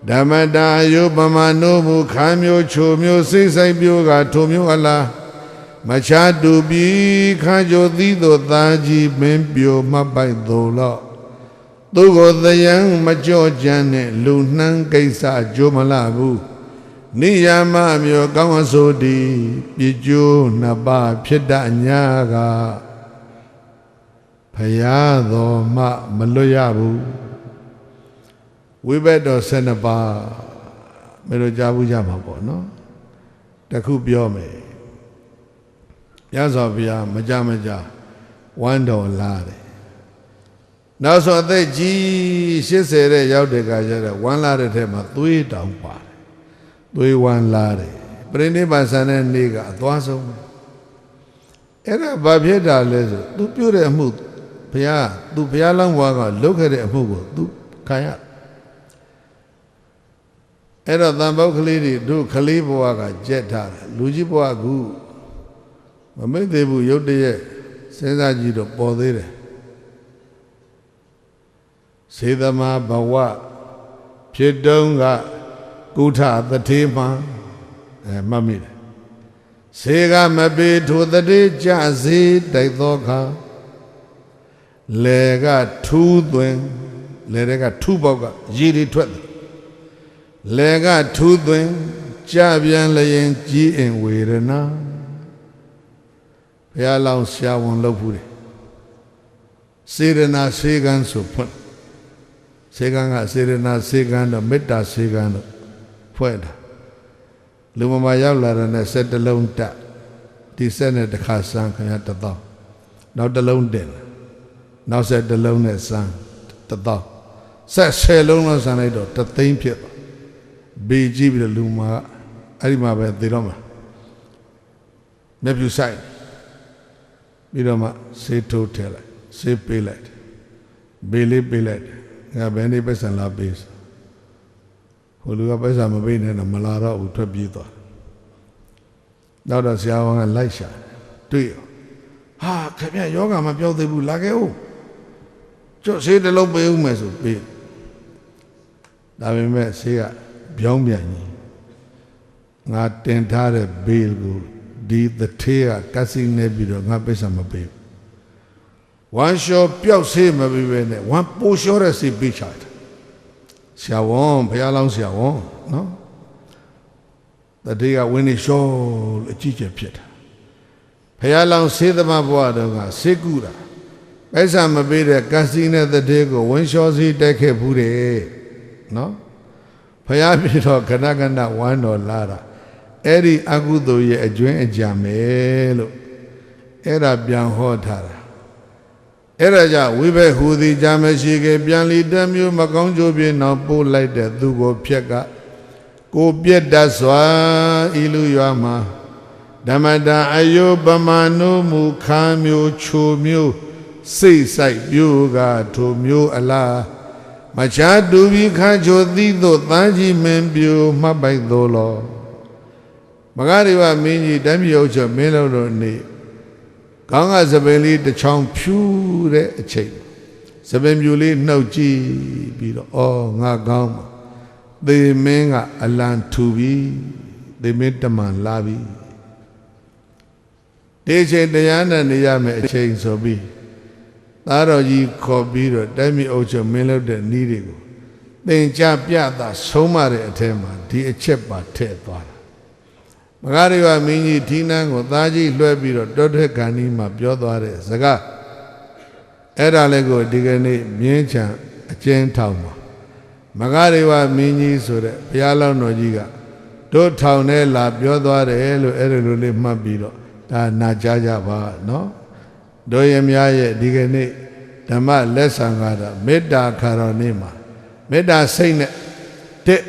ဓမ္မတာယုပမာနိုးမှုခါမျိုးချိုမျိုးစိတ်ဆိုင်ပြိုးကထိုမျိုးအလားမချာတူပြီးခါကြိုသီးသို့သာကြီးမင်းပြိုမှတ်ပိုက်သို့လော့သူကိုသယံမကြော့ကြမ်းနဲ့လူနှမ်းကိစ္စကြိုးမလာဘူးနိယာမမျိုးကောင်းအစိုးတည်ပြကျိုးနှစ်ပါးဖြစ်တတ်ညာကဖရာတော်မှမလွတ်ရဘူးဝိဘတ်တော်12ပါးမလို့ကြားဘူးကြမှာပေါ့နော်တခုပြောမယ်ရသော်ဘုရားမကြဝမ်းတော်လာတယ်နောက်ဆိုအသက်ကြီး80တဲ့ရောက်တဲ့ခါကျတော့ဝမ်းလာတဲ့ထက်မှာသွေးတောင်ပါတယ်သွေးဝမ်းလာတယ်ပြိဋိဘဆန်တဲ့နေ့ကအသွားဆုံးအဲ့ဒါဘာဖြစ်တာလဲဆိုသူပြုတဲ့အမှုဘုရားလောင်းဘွားကလုပ်ခဲ့တဲ့အမှုကိုသူခံရအဲ့တော့တန်ပေါက်ကလေးတွေတို့ကလေးဘွားကကြက်ထားတယ်လူကြီးဘွားကမမိတ်သေးဘူးရုတ်တရက်စဉ်းစားကြည့်တော့ပေါ်သေးတယ်စေသမာဘဝဖြစ်တုံးကကုထသတိမှမှတ်မိတယ်စေကမပေထိုသတိကြစေတိုက်သောခါလေကထူးသွင်းလေကထူးပေါက်ကရည်တွေထွက်တယ်လေကထူးသွင်းကြပြန်လျင်ကြီးအင်ဝေဒနာဘုရားလောင်းဆရာဝန်လုပ်ဘူးတယ်စေရနာစေကံဆိုဖွင့်စေကံကစေရနာစေကံတော့မေတ္တာစေကံတော့ဖွဲ့တာလူမမာရောက်လာတဲ့7လုံးတက်ဒီ7နဲ့တစ်ခါစမ်းခင်ဗျ1000နောက်တစ်လုံးတင်နောက်7လုံးနဲ့စမ်း1000ဆက်10လုံးလောက်စမ်းလိုက်တော့3သိန်းဖြစ်သွားဘေးကြည့်ပြီးတော့လူမာအဲ့ဒီမှာပဲသေတော့မှာမျက်ဖြူဆိုင်ပြီးတော့မှဆေးထိုးထည့်လိုက်ဆေးပေးလိုက်ဘေးလေးပေးလိုက်ငါဘယ်နေ့ပတ်စံလာပေးဟိုလူကပတ်စံမပေးနဲ့တော့မလာတော့ဘူးထွက်ပြေးသွားနောက်တော့ဆရာဝန်ကလိုက်ရှာတွေ့ရောဟာခင်ဗျယောဂမပြောသေးဘူးလာခဲ့ဦးကျော့ဆေးတစ်လုံးပေးဦးမယ်ဆိုပေးဒါပေမဲ့ဆေးကပြောင်းပြန်ကြီးငါတင်ထားတဲ့ဘေးကိုဒီသထေးကကတ်စီနေပြီးတော့ငါပိဿာမပေးဘူးဝမ်းလျှောပျောက်ဆေးမပေးပဲနဲ့ဝမ်းပိုလျှောတဲ့ဆေးပေးချတယ်ဆရာဝန်ဘုရားလောင်းဆရာဝန်နော်သထေးကဝင်းနေလျှောလို့အကြည့်ကျဖြစ်တာဘုရားလောင်းဆေးသမားဘဝတော့ကဆေးကူတာပိဿာမပေးတဲ့ကတ်စီနဲ့သထေးကိုဝင်းလျှောဆေးတိုက်ခဲ့ဘူးတယ်နော်ဘုရားပြတော့ခဏခဏဝမ်းတော်လာတာအဲ့ဒီအကုသိုလ်ရဲ့အကျွင်းအကြံပဲလို့အဲ့ဒါပြန်ဟောထားတာအဲ့ဒါကြောင့်ဝိဘက်ဟူသည်ဂျာမရှိခဲ့ပြန်လီတမျိုးမကောင်းကျိုးပြင်းနောက်ပို့လိုက်တဲ့သူကိုဖြက်ကကိုပြက်တတ်စွာဤလူရွာမှာဓမ္မတာအယုပမာနုမူခါမျိုးချိုမျိုးစိတ်ဆိုင်ပြိုးကထိုမျိုးအလားမချာတူပြီးခါချိုသီးသို့တန်းကြီးမင်းပြိုမှတ်ပိုက်သို့လောမဂရိဝမင်းကြီးတမ်းမြေဥချုပ်မင်းလုံးတို့နေခေါင်းကစပင်လေးတစ်ချောင်းဖြူတဲ့အချိန်စပင်ပြူလေးနှုတ်ကြည့်ပြီးတော့အော်ငါကောင်းမှာသေမင်းကအလံထူပြီးသေမင်းတမန်လာပြီ ဒီအချိန်တရားနဲ့နေရမယ်အချိန်ဆိုပြီးသားတော်ကြီးခေါ်ပြီးတော့တိုင်းပြည်အုပ်ချုပ်မင်းလုပ်တဲ့ဤတွေကိုသင်ကြားပြတာဆုံးမတဲ့အထက်မှာဒီအချက်ပါထည့်သွားတာမဂရိဝမင်းကြီးဒီနန်းကိုသားကြီးလွှဲပြီးတော့တောထွက်ကန်ဒီမှာပြောသွားတဲ့စကားအဲ့ဒါလည်းကိုဒီကနေ့မြင်းချံအကျဉ်းထောင်မှာမဂရိဝမင်းကြီးဆိုတဲ့ဘုရားလောင်းတော်ကြီးကတို့ထောင်ထဲလာပြောသွားတယ်လို့အဲ့လိုလေးမှတ်ပြီးတော့ဒါနာကြားကြပါနော်တို့ရမရဲ့ဒီကနေ့ဓမ္မလက်ဆောင်ကတော့မေတ္တာခါတော်နေ့မှာမေတ္တာစိတ်နဲ့တဲ့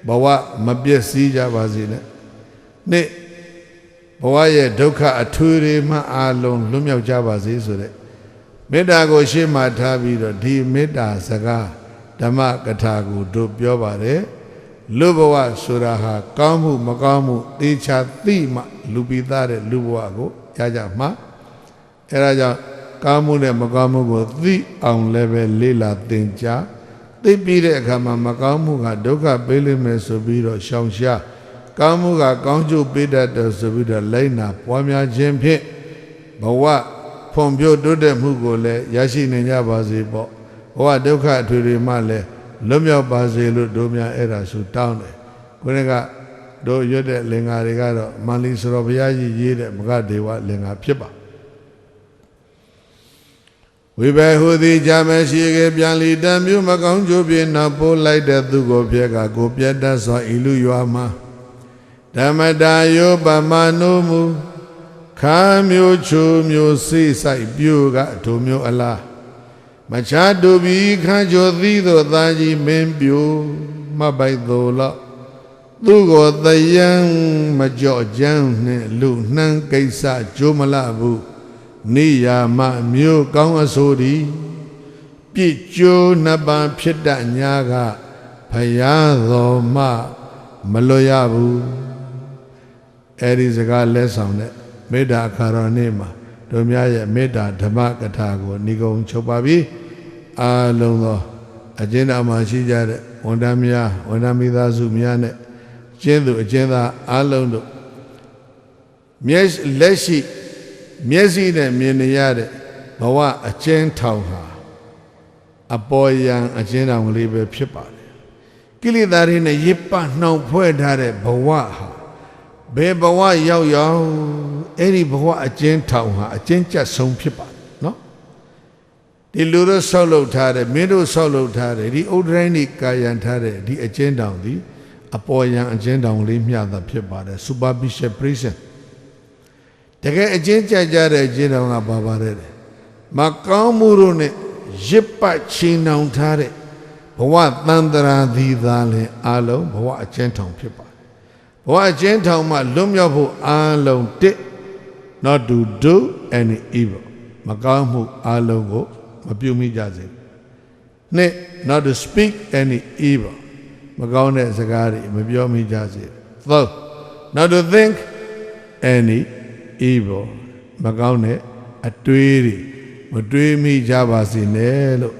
ဘဝမပျက်စီးကြပါစေနဲ့နေ့ဘဝရဲ့ဒုက္ခအထွေတွေမှအလုံးလွတ်မြောက်ကြပါစေဆိုတဲ့မေတ္တာကိုရှေ့မှာထားပြီးတော့ဒီမေတ္တာစကားဓမ္မကထာကိုတို့ပြောပါတယ်လူဘဝဆိုတာဟာကောင်းမှုမကောင်းမှုသေချာသိမှလူပိသားတဲ့လူဘဝကိုရကြမှာအဲဒါကြောင့်ကောင်းမှုနဲ့မကောင်းမှုကိုသိအောင်လည်းပဲလေ့လာသင်ကြားသိပြီးတဲ့အခါမှာမကောင်းမှုကဒုက္ခပေးလိမ့်မယ်ဆိုပြီးတော့ရှောင်ရှားကောင်းမှုကကောင်းကျိုးပေးတတ်တယ်ဆိုပြီးတော့လိုက်နာပွားများခြင်းဖြင့်ဘဝဖွံ့ဖြိုးတိုးတက်မှုကိုလည်းရရှိနိုင်ကြပါစေပေါ့ဘဝဒုက္ခအထွေတွေမှလည်းလွတ်မြောက်ပါစေလို့တို့များအဲ့ဒါဆိုတောင်းတယ်ခုနကတို့ရွတ်တဲ့လင်္ကာတွေကတော့မန္လိစရောဘုရားကြီးရေးတဲ့မဂဒေဝလင်္ကာဖြစ်ပါဝိဘယ်ဟုသည်ဂျာမရှိကေပြန်လီတံမျိုးမကောင်းကျိုးပြေနောက်ပိုးလိုက်တဲ့သူကိုဖြက်ကကိုပြတ်တတ်စွာဤလူရွာမှာဓမ္မတာယောပမနောမူခါမျိုးချိုမျိုးစိဆိုင်ပြိုကအထုံမျိုးအလားမချာတူပြီးခါချိုသီးသောသားကြီးမင်းပြိုမပိုက်သောလောက်သူကိုတယံမကြော့ကြမ်းနှင့်လူနှမ်းကိစ္စကြိုးမလဘူးနိယာမမျိုးကောင်းအဆိုသည်ပြည့်ကျိုးနှစ်ပံဖြစ်တတ်ညာကဖယားတော်မှမလွတ်ရဘူးအဲ့ဒီစကားလက်ဆောင်တဲ့မေတ္တာအခါတော်နေ့မှာတို့များရဲ့မေတ္တာဓမ္မကထာကိုဏိဂုံချုပ်ပါပြီအားလုံးသောအကျဉ်းတော်မှာရှိကြတဲ့ဝန်ထမ်းများဝန်ထမ်းမိသားစုများနဲ့ကျင်းသူအကျဉ်းသားအားလုံးတို့လက်ရှိမျက်စိနဲ့မြင်နေရတဲ့ဘဝအကျဉ်းထောင်ဟာအပေါ်ယံအကျဉ်းထောင်ကလေးပဲဖြစ်ပါတယ်ကိလေသာတွေနဲ့ရစ်ပနှောင်ဖွဲ့ထားတဲ့ဘဝဟာဘယ်ဘဝရောက်ရောက်အဲ့ဒီဘဝအကျဉ်းထောင်ဟာအကျဉ်းကျက်ဆုံးဖြစ်ပါတယ်နော်ဒီလူတို့ဆောက်လုပ်ထားတဲ့မင်းတို့ဆောက်လုပ်ထားတဲ့ဒီဥဒ္ဒရိုင်းဒီကာယံထားတဲ့ဒီအကျဉ်းထောင်ဒီအပေါ်ယံအကျဉ်းထောင်လေးမျှတာဖြစ်ပါတယ် superficial prison တကယ်အကျဉ်းကျကြတဲ့အကျဉ်းထောင်ကဘာပါတယ်မကောင်းမှုတို့နဲ့ရစ်ပတ်ချီနှောင်ထားတဲ့ဘဝတန်တရာသီသာလင်အလုံးဘဝအကျဉ်းထောင်ဖြစ်ပါတယ်ဘဝအကျဉ်းထောင်မှာလွတ်မြောက်ဖို့အလုံးnot to do any evil မကောင်းမှုအလုံးကိုမပြုမိကြစေနှစ် not to speak any evil မကောင်းတဲ့စကားတွေမပြောမိကြစေ third not to think any evil မကောင်းတဲ့အတွေးတွေမတွေးမိကြပါစေနဲ့လို့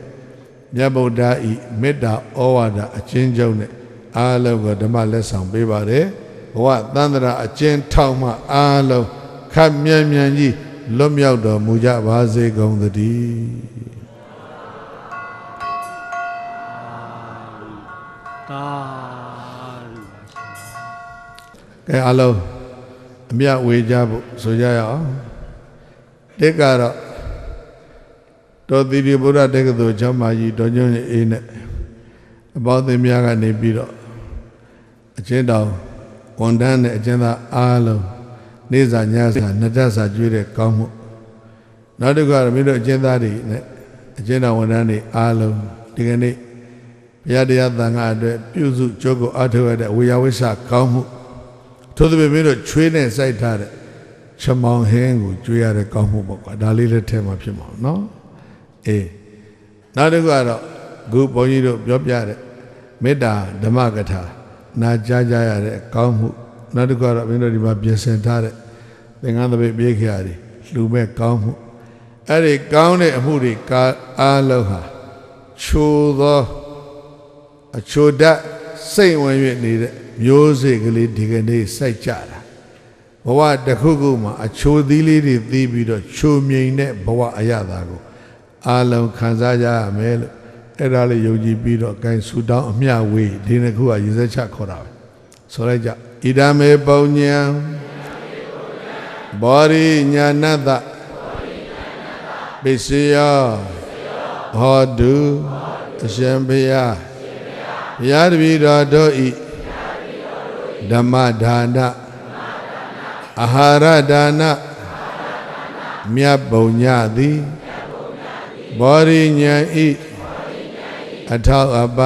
မြတ်ဗုဒ္ဓဤမေတ္တာဩဝါဒအချင်းချုပ်နဲ့အားလုံးကိုဓမ္မလက်ဆောင်ပေးပါတယ်ဘဝသန္တရာအကျဉ်းထောင်မှအားလုံးခပ်မြန်မြန်ကြီးလွတ်မြောက်တော်မူကြပါစေကုန်သတည်းကဲအားလုံးအမြတ်ဝေကြဖို့ဆိုကြရအောင်တစ်ကတော့တော်သီရိဗုဒ္ဓတက္ကသိုလ်ကျောင်းမကြီးတော်ညွန့်အေးနဲ့အပေါင်းအသင်းများကနေပြီးတော့အချင်းတော်ဝန်ထမ်းနဲ့အချင်းသားအားလုံးနေ့စာညစာနှစ်ထပ်စာကျွေးတဲ့ကောင်းမှုနောက်တစ်ခါမင်းတို့အချင်းသားတွေနဲ့အချင်းတော်ဝန်ထမ်းတွေအားလုံးဒီကနေ့ဘုရားတရားသံဃာအတွက်ပြုစုကြိုးကိုအားထုတ်ရတဲ့ဝေယဝိဆကောင်းမှုထို့သူမင်းတို့ချွေးနဲ့စိုက်ထားတဲ့ချမောင်ဟင်းကိုကျွေးရတဲ့ကောင်းမှုပေါ့ကွာဒါလေးလည်းထဲမှာဖြစ်မှာနော်အေးနောက်တစ်ခုကတော့ခုဘုန်းကြီးတို့ပြောပြတဲ့မေတ္တာဓမ္မကထာနာကြားကြရတဲ့ကောင်းမှုနောက်တစ်ခုကတော့မင်းတို့ဒီမှာပြင်ဆင်ထားတဲ့သင်္ကန်းသပိတ်ပြေးခရာတွေလှူမဲ့ကောင်းမှုအဲ့ဒီကောင်းတဲ့အမှုတွေအားလုံးဟာချိုသောအချိုဓာတ်စိတ်ဝင်၍နေတဲ့မျိုးစေ့ကလေးဒီကနေ့စိုက်ကြတာဘ ဝတစ်ခုခုမှာအချိုသီးလေးတွေသီးပြီးတော့ချိုမြိန်တဲ့ဘဝအရသာကိုအာလုံးခံစားကြရမယ်လို့အဲ့ဒါလေးယုံကြည်ပြီးတော့အကိုင်းဆူတောင်းအမျှဝေးဒီနှစ်ခုကရေစက်ချခေါ်တာပဲဆိုလိုက်ကြဣဒမေပုံညံဘောရိညာဏတပိစိယဟောတုအရှင်ဘုရားဘုရားတပည့်တော်တို့ဤဓမ္မဒါနအာဟာရဒါနမြတ်ပုံညသည်ဘောရိညာဤအထောက်အပ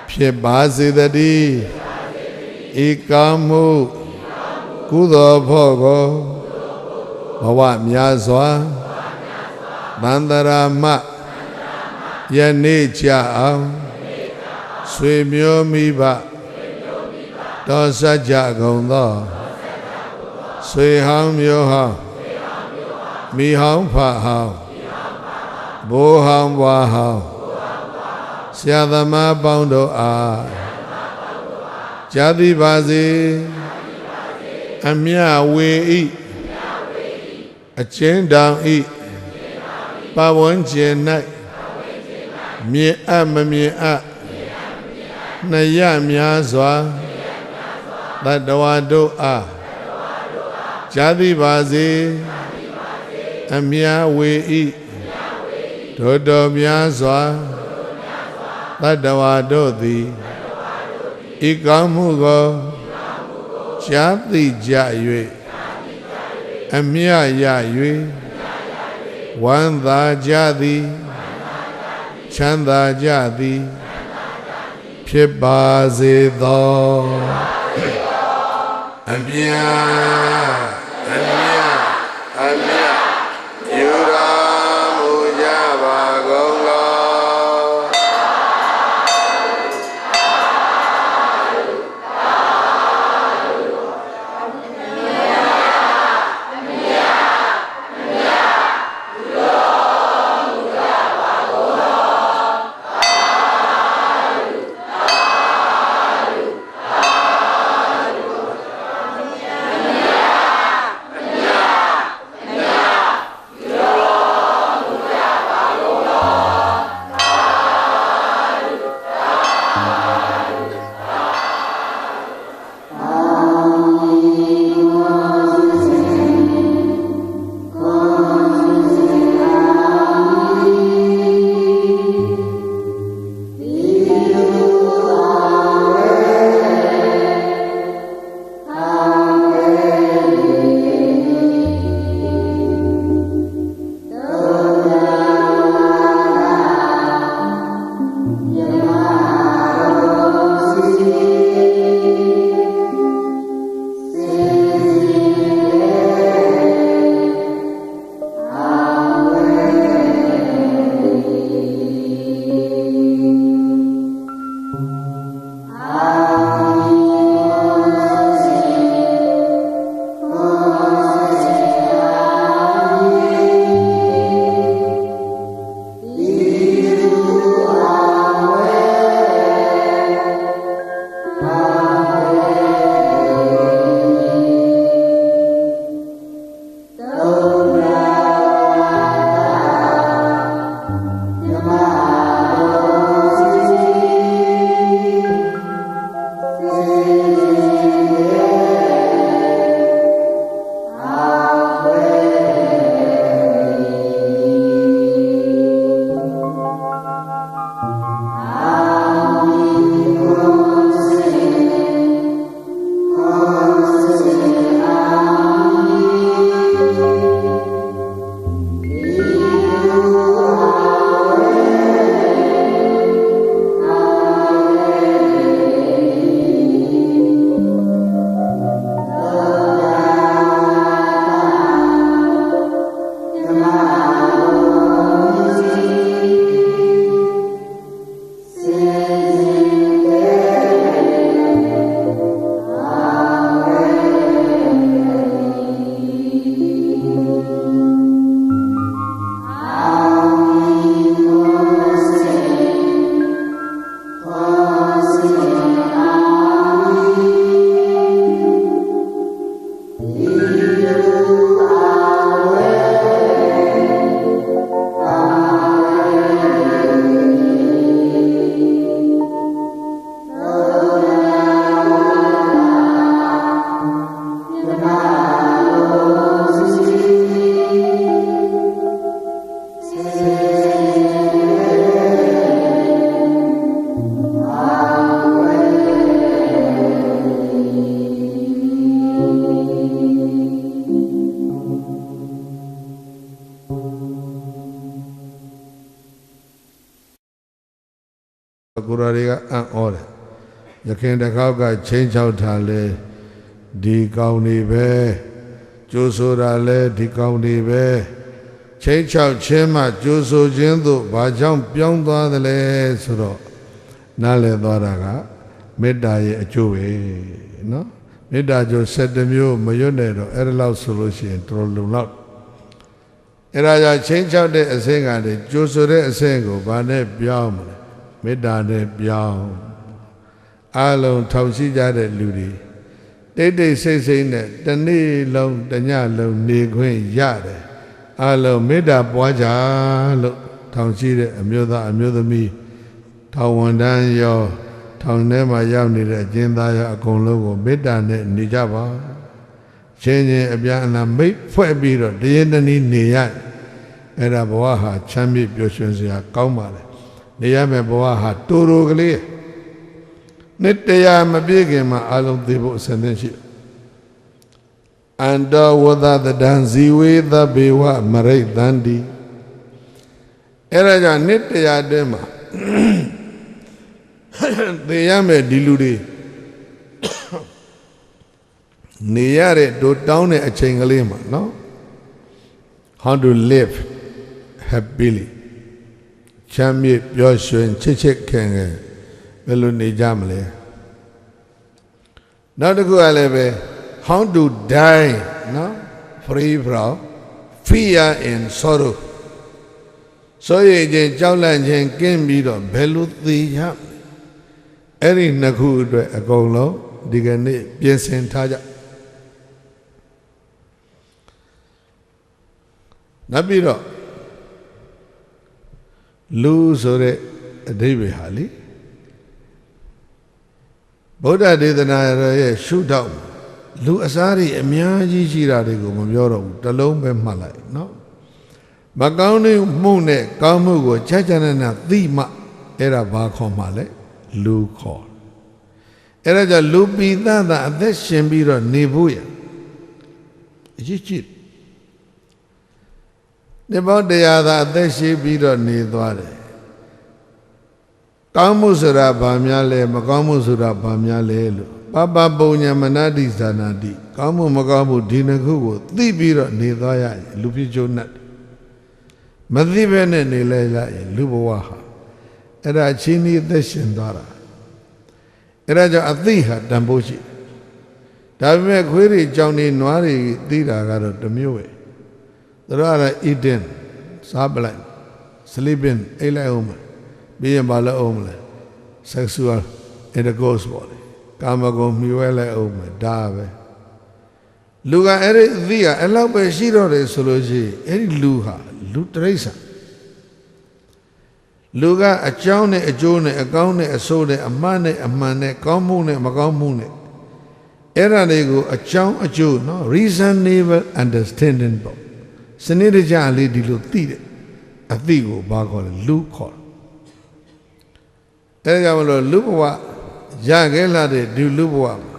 ဖြစ်ပါစေတည်းဤကားမှုကုသိုလ်ဖို့ကိုဘဝများစွာသန္တရာမယနေ့ကြအောင်ဆွေမျိုးမိဘတော်စကြကုန်သောဆွေဟောင်းမျိုးဟောင်းမိဟောင်းဖဟောင်းဘိုးဟောင်းဘွားဟောင်းဆရာသမားပေါင်းတို့အားကြာတိပါစေအမြဝေဤအချင်းတောင်ဤပဝန်းကျင်၌မြင်အပ်မမြင်အပ်နှရများစွာတတ္တဝါတို့အားကြာတိပါစေအမြဝေဤတို့တော်များစွာတတ္တဝါတို့သည်ဤကောင်းမှုကိုရှားသိကြ၍အမြရ၍ဝမ်းသာကြသည်ချမ်းသာကြသည်ဖြစ်ပါစေသောအမြအမြယူရာမူကြပါကုန်လော ကိုရာတွေကအံ့ဩတယ်ရခင်တစ်ခေါက်ကချင်းချောက်ထားလဲဒီကောင်းနေပဲကျိုးဆိုတာလဲဒီကောင်းနေပဲချင်းချောက်ချင်းမှကျိုးဆိုခြင်းသို့ဘာကြောင့်ပြောင်းသွားသလဲဆိုတော့နားလည်သွားတာကမေတ္တာရဲ့အကျိုးပဲနော်မေတ္တာကျိုး7မျိုးမရွတ်နဲ့တော့အဲ့ဒါလောက်ဆိုလို့ရှိရင်တော်လုံလောက်အဲ့ဒါကြောင့်ချင်းချောက်တဲ့အဆင့်ကတည်းကျိုးဆိုတဲ့အဆင့်ကိုဘာနဲ့ပြောင်းမလဲမေတ္တာနဲ့ပြောင်းအလုံးထောင်ရှိကြတဲ့လူတွေတိတ်တိတ်ဆိတ်ဆိတ်နဲ့တနေ့လုံးတညလုံးနေခွင့်ရတယ်အလုံးမေတ္တာပွားကြလို့ထောင်ရှိတဲ့အမျိုးသားအမျိုးသမီးထောင်ဝန်တန်းရောထောင်ထဲမှာရောက်နေတဲ့အကျဉ်းသားရောအကုန်လုံးကိုမေတ္တာနဲ့နေကြပါချင်းချင်းအပြန်အလှန်မိတ်ဖွဲ့ပြီးတော့တရေတနည်းနေရအဲ့ဒါဘဝဟာချမ်းမြေ့ပျော်ရွှင်စရာကောင်းပါလေနေရမယ့်ဘဝဟာတူတူကလေးနှစ်တရားမပြည့်ခင်မှာအလုံးသိဖို့အစဉ်သင့်ရှိအန္တဝဒသဒံဇီဝေသဗ္ဗေဝမရိတန္တိအဲ့ဒါကြောင့်နှစ်တရားတည်းမှာသိရမယ်ဒီလူတွေနေရတဲ့တို့တောင်းတဲ့အချိန်ကလေးမှာနော် how to live happily ချမ်းမြေ့ပျော်ရွှင်ချစ်ချစ်ခင်ခင်ဘယ်လိုနေကြမလဲနောက်တစ်ခုကလည်းပဲ how to die နော် free from fear and sorrow ဆိုရင်ချင်းကြောက်လန့်ခြင်းကင်းပြီးတော့ဘယ်လိုသိရအဲ့ဒီနှစ်ခုအတွက်အကုန်လုံးဒီကနေ့ပြင်ဆင်ထားကြနောက်ပြီးတော့လူဆိုတဲ့အဓိပ္ပာယ်ဟာလေဗုဒ္ဓဒေသနာရဲ့ရှုထောင့်လူအစားတွေအများကြီးရှိတာတွေကိုမပြောတော့ဘူးတစ်လုံးပဲမှတ်လိုက်နော်မကောင်းတဲ့မှုနဲ့ကောင်းမှုကိုခြားခြားနဲ့သိမှအဲ့ဒါဘာခေါ်မှလဲလူခေါ်အဲ့ဒါကြောင့်လူပိသသာအသက်ရှင်ပြီးတော့နေဖို့ရအရေးကြီးဒီဘောတရားသာအသက်ရှိပြီးတော့နေသွားတယ်ကောင်းမှုဆိုတာဘာများလဲမကောင်းမှုဆိုတာဘာများလဲလို့ပပပုံညာမနတိဇာနာတိကောင်းမှုမကောင်းမှုဒီနှစ်ခုကိုသိပြီးတော့နေသွားရရင်လူဖြစ်ကျိုးနဲ့မသိဘဲနဲ့နေလဲရရင်လူဘဝဟာအဲ့ဒါအချင်းကြီးအသက်ရှင်သွားတာအဲ့ဒါကြောင့်အသိဟာတန်ဖိုးရှိဒါပေမဲ့ခွေးတွေကြောင်နေနွားတွေသိတာကတော့တစ်မျိုးပဲသူတို့ကတော့ eating စားပလိုက် sleeping အိပ်လိုက်အောင်ပြီးရင်ဘာလုပ်အောင်လဲ sexual intercourse ပေါ့လေကာမဂုဏ်မြှဝဲလိုက်အောင်ဒါပဲလူကအဲ့ဒီအသိကအဲ့လောက်ပဲရှိတော့တယ်ဆိုလို့ရှိရင်အဲ့ဒီလူဟာလူတရိစ္ဆာန်လူကအကြောင်းနဲ့အကျိုးနဲ့အကောင်းနဲ့အဆိုးနဲ့အမှားနဲ့အမှန်နဲ့ကောင်းမှုနဲ့မကောင်းမှုနဲ့အဲ့ဒါတွေကိုအကြောင်းအကျိုးနော် reasonable understanding ပေါ့စနစ်တကျလေးဒီလိုသိတယ်အသိကိုဘာခေါ်လဲလူခေါ်တယ်အဲ့ဒါကြောင့်မလို့လူဘဝရခဲ့လာတဲ့ဒီလူဘဝမှာ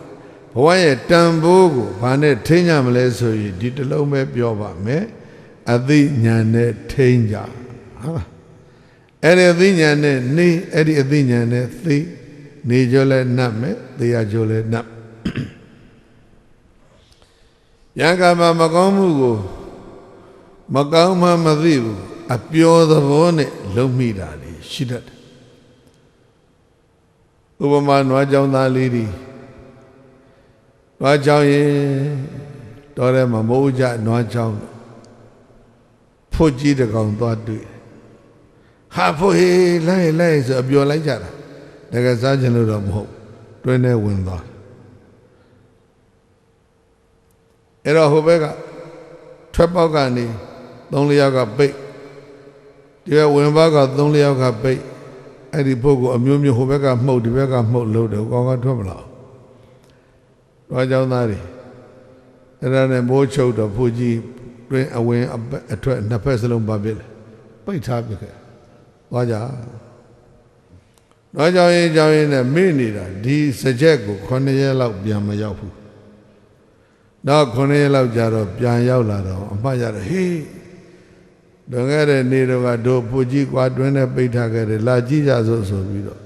ဘဝရဲ့တန်ဖိုးကိုဘာနဲ့ထိန်းကြမလဲဆိုရင်ဒီတစ်လုံးပဲပြောပါမယ်အသိဉာဏ်နဲ့ထိန်းကြဟုတ်အဲ့ဒီအသိဉာဏ်နဲ့နေအဲ့ဒီအသိဉာဏ်နဲ့သိနေကြလဲနှပ်မယ်သိရကြလဲနှပ်ယံကမှာမကောင်းမှုကိုမကောင်းမှမသိဘူးအပျော်သဘောနဲ့လုံးမိတာလေရှိတတ်တယ်ဥပမာနွားကြောင်သားလေးတွေနွားကြောင်ရင်တော်တယ်မမိုးကြနွားကြောင်ဖို့ကြီးတကောင်သွားတွေ့ဟာဖို့ဟေးလိုက်ဆိုအပျော်လိုက်ကြတာတကယ်စားခြင်းလို့တော့မဟုတ်တွင်းထဲဝင်သွားအဲ့တော့ဟိုဘက်ကထွက်ပေါက်ကနေ3-4ယောက်ကပိတ်ဒီဘက်ဝင်ပေါက်က3-4ယောက်ကပိတ်အဲ့ဒီပုဂ္ဂိုလ်အမျိုးမျိုးဟိုဘက်ကမှုတ်ဒီဘက်ကမှုတ်လို့တယ်ကောင်းကောင်းထွက်မလာတော့ကြောင်းသားတွေအဲ့ဒါနဲ့မိုးချုပ်တော့ဖို့ကြီးတွင်အဝင်အထွက်နှစ်ဖက်စလုံးပါပြစ်ပိတ်ထားပြခဲ့သွားကြတော့ကြောင်းရင်နဲ့မေ့နေတာဒီစကြက်ကို9ရက်လောက်ပြန်မရောက်ဘူးနောက်9ရက်လောက်ကြာတော့ပြန်ရောက်လာတော့အမှတ်ရတယ်ဟေးလွန်ခဲ့တဲ့နေ့တော့ကတို့ဖို့ကြီးကွာတွင်းနဲ့ပိတ်ထားခဲ့တယ်လာကြည့်ကြစို့ဆိုပြီးတော့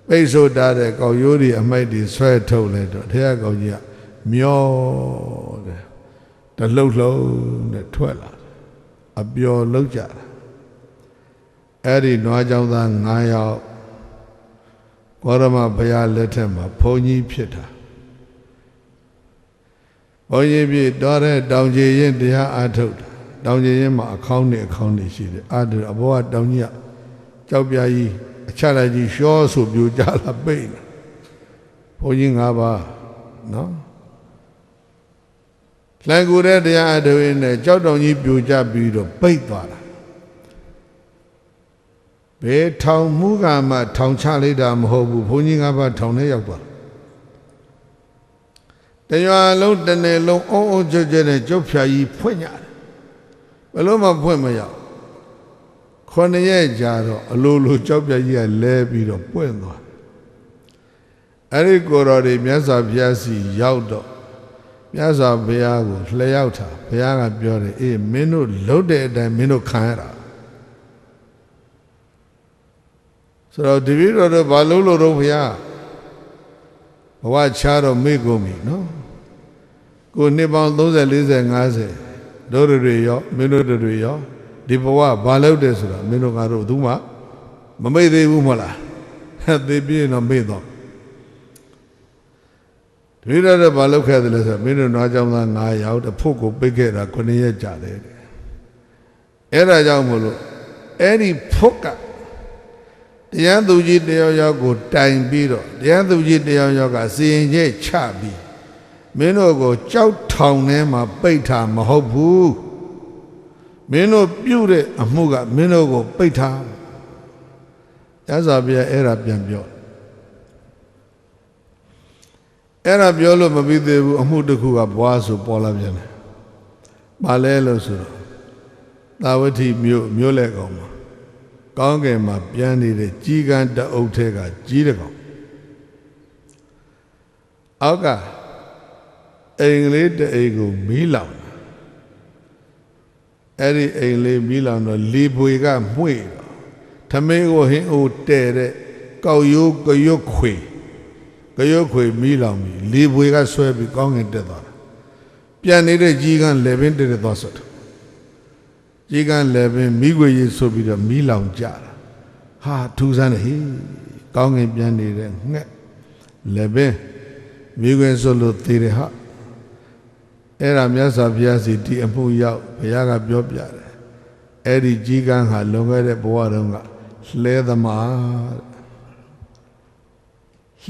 ပိတ်ဆို့တာတဲ့ကောက်ရိုးတွေအမိုက်တွေဆွဲထုတ်လိုက်တော့ထဲကကောက်ကြီးကမျောတယ်တလှုပ်လှုပ်နဲ့ထွက်လာအပျော်လောက်ကြတာအဲ့ဒီနွားကြောင်းသား9ယောက်ကောရမဘုရားလက်ထက်မှာဘုန်းကြီးဖြစ်တာဘုန်းကြီးဖြစ်တော့တဲ့တောင်ကြီးရင်တရားအားထုတ်တာတောင်ကြီးရင်မှာအခေါင်းနဲ့ရှိတယ်အားထုတ်အဘောကတောင်ကြီးကကြောက်ပြားကြီးအချလိုက်ကြီးရှောဆိုပြူကြလာပိတ်နေဘုန်းကြီး9ပါးနော်လှန်ကူတဲ့တရားအထုတ်ရင်နဲ့ကြောက်တောင်ကြီးပြူကြပြီးတော့ပိတ်သွားတာဘယ်ထောင်မှုကမှထောင်ချလိုက်တာမဟုတ်ဘူးဘုန်းကြီး9ပါးထောင်ထဲရောက်သွားတရွာလုံးတနေ့လုံးအုံအုံကျွတ်ကျွတ်နဲ့ကျုပ်ဖြာကြီးဖွင့်ရတယ်ဘယ်လို့မှဖွင့်မရ9ရက်ကြာတော့အလိုလိုကြောက်ပြကြီးကလဲပြီးတော့ပွင့်သွားအဲ့ဒီကိုတော်တွေမြတ်စွာဘုရားစီရောက်တော့မြတ်စွာဘုရားကိုလျှောက်တာဘုရားကပြောတယ်အေးမင်းတို့လှုပ်တဲ့အတိုင်းမင်းတို့ခံရတာဆိုတော့တပည့်တော်တို့ဘာလို့လို့တော့ဘုရားဘဝချားတော့မေ့ကုန်ပြီနော်ကိုနှစ်ပေါင်း30 40 50တို့တွေရောမင်းတို့တွေရောဒီဘဝဘာလုပ်တယ်ဆိုတာမင်းတို့ကတော့သူမှမမေ့သေးဘူးမဟုတ်လားသိပြင်းတော့မေ့တော့တပည့်တော်တို့ဘာလုပ်ခဲ့တယ်လဲဆိုတော့မင်းတို့နွားကြောင်းသား9ယောက်တဖို့ကိုပိတ်ခဲ့တာ9ရက်ကြာတယ်အဲ့ဒါကြောင့်မို့လို့အဲ့ဒီဖို့ကတရားသူကြီးတယောက်ယောက်ကိုတိုင်ပြီးတော့တရားသူကြီးတယောက်ယောက်ကစီရင်ချက်ချပြီးမင်းတို့ကိုကြောက်ထောင်ထဲမှာပိတ်ထားမဟုတ်ဘူးမင်းတို့ပြုတဲ့အမှုကမင်းတို့ကိုပိတ်ထားရသော်ပြအဲ့ဒါပြန်ပြောအဲ့ဒါပြောလို့မပြီးသေးဘူးအမှုတစ်ခုကဘွားဆိုပေါ်လာပြန်တယ်ဘာလဲလို့ဆိုတော့သာဝတိမြို့လက်ကောင်မှာကောင်းကင်မှာပြန်နေတဲ့ကြီးကန်းတအုပ်ထဲကကြီးတကောင်အောက်ကအိမ်လေးတအိမ်ကိုမီးလောင်အဲ့ဒီအိမ်လေးမီးလောင်တော့လေပွေကမှွေတော့ထမင်းကိုဟင်းအိုတဲ့တဲ့ကောက်ရိုးကရွတ်ခွေမီးလောင်ပြီလေပွေကဆွဲပြီးကောင်းကင်တက်သွားတာပြန်နေတဲ့ကြီးကန်းလေပင်တက်သွားဆိုတော့ကြီးကန်းလေပင်မိခွေရေးဆိုပြီးတော့မီးလောင်ကြတာဟာထူးဆန်းတယ်ဟေးကောင်းကင်ပြန်နေတဲ့ငှက်လေပင်မိခွေဆိုလို့သေးတယ်ဟာအဲ့ဒါမြတ်စွာဘုရားစီဒီအမှုရောက်ဘုရားကပြောပြတယ်အဲ့ဒီကြီးကန်းဟာလွန်ခဲ့တဲ့ဘဝတုန်းကလှဲသမား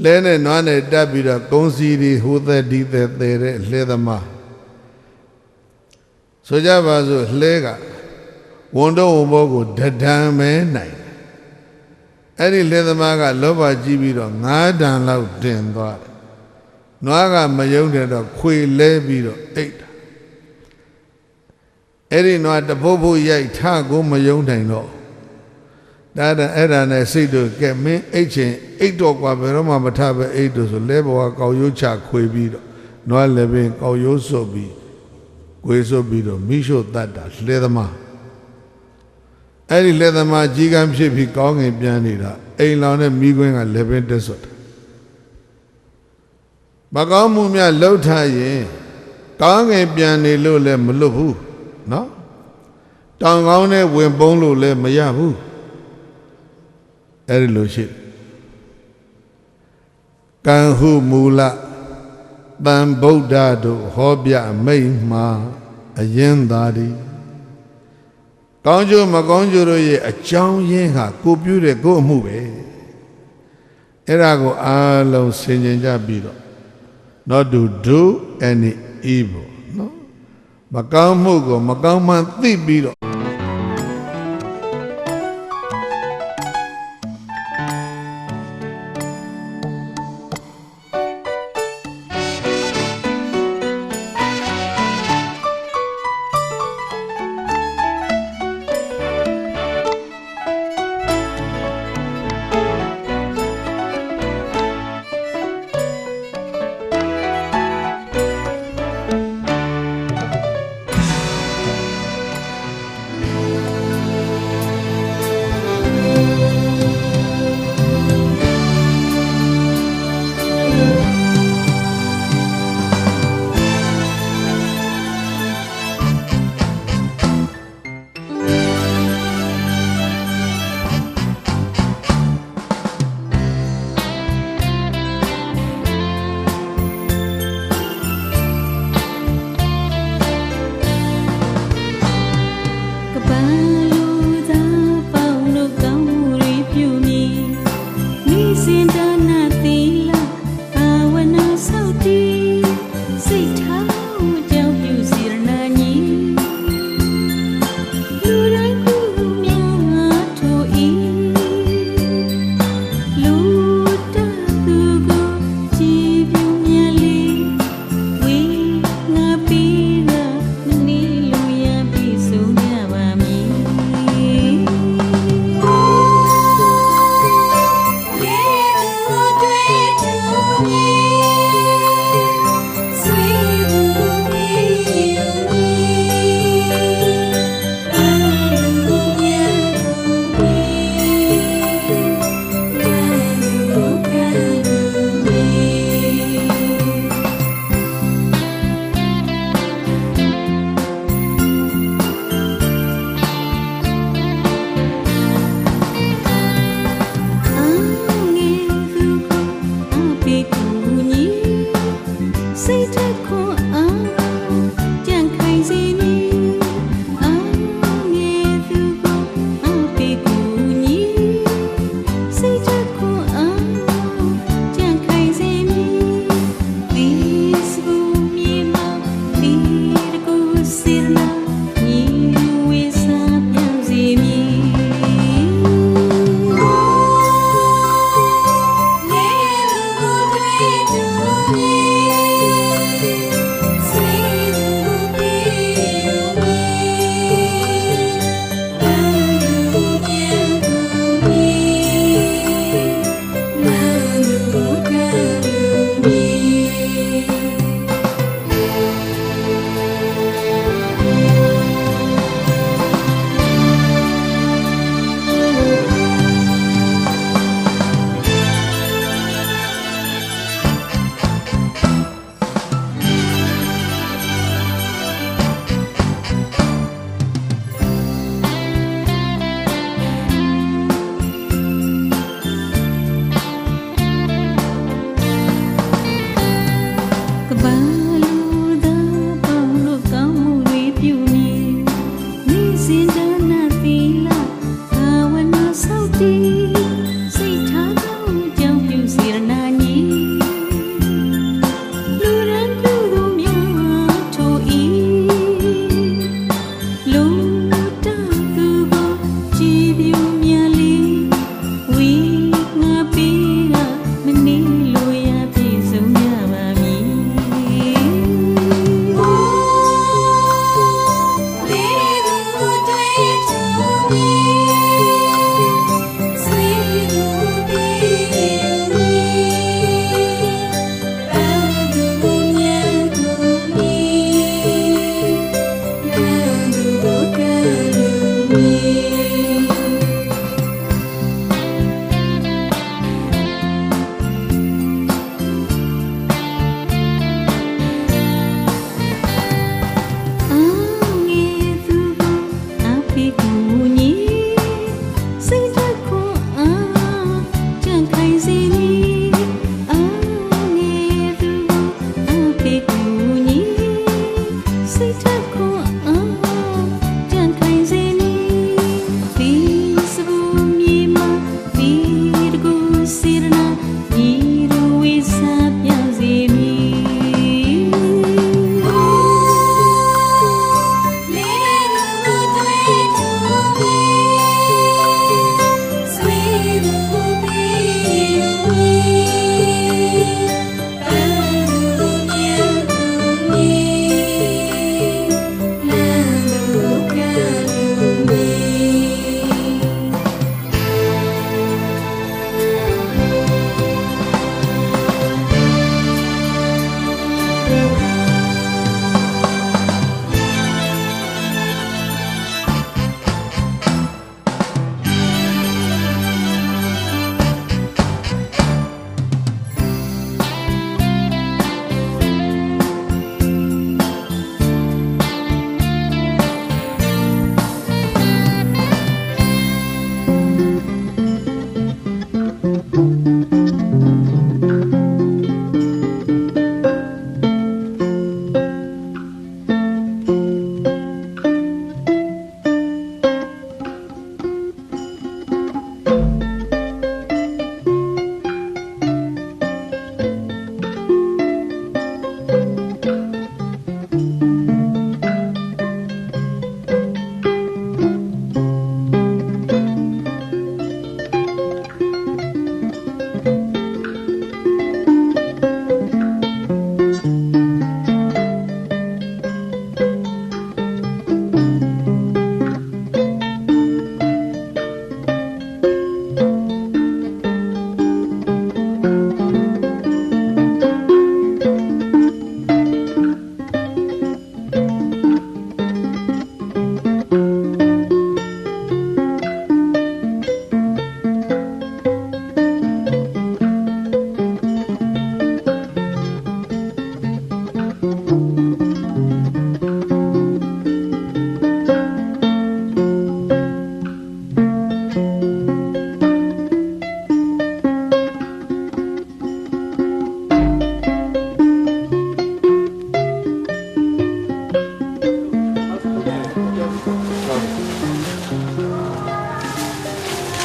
လှဲနဲ့နွားနဲ့တက်ပြီးတော့ကုန်းစီဒီဟိုသက်ဒီသက်တဲ့လှဲသမားဆိုကြပါစို့လှဲကဝန်တော့ဝန်ဘောကိုဒဒံမဲနိုင်အဲ့ဒီလှဲသမားကလောဘကြီးပြီးတော့9 တန်လောက်တင်သွားတယ်နွားကမယုံတဲ့တော့ခွေလဲပြီးတော့အိတ်တာအဲ့ဒီနွားတဖို့ဖို့ရိုက်ထကိုမယုံနိုင်တော့ဒါအဲ့ဒါနဲ့စိတ်တို့ကဲမင်းအိတ်ချင်းအိတ်တော့ကွာဘယ်တော့မှမထပဲအိတ်တို့ဆိုလဲဘဝကောက်ရိုးချခွေပြီးတော့နွားလည်းပင်ကောက်ရိုးစုပ်ပြီးခွေစုပ်ပြီးတော့မိရှို့တတ်တာလဲသမားအဲ့ဒီလဲသမားကြီးကန်းဖြစ်ပြီးကောင်းငင်ပြန်နေတာအိမ်လောင်တဲ့မိခွင်းကလည်းပင်တက်ဆွတ်မကောင်းမှုများလှုပ်ထားရင်ကောင်းငင်ပြန်နေလို့လည်းမလွတ်ဘူးနော်တောင်ကောင်းနဲ့ဝင်ပုံးလို့လည်းမရဘူးအဲ့ဒီလိုရှိကံဟုမူလတန်ဗုဒ္ဓတို့ဟောပြမိတ်မှာအရင်သာဒီကောင်းကျိုးမကောင်းကျိုးတို့ရဲ့အကြောင်းရင်းဟာကိုပြုတဲ့ကိုအမှုပဲအဲ့ဒါကိုအားလုံးဆင်ခြင်ကြပြီးတော့not to do any evil နော်မကောင်းမှုကိုမကောင်းမှန်သိပြီးတော့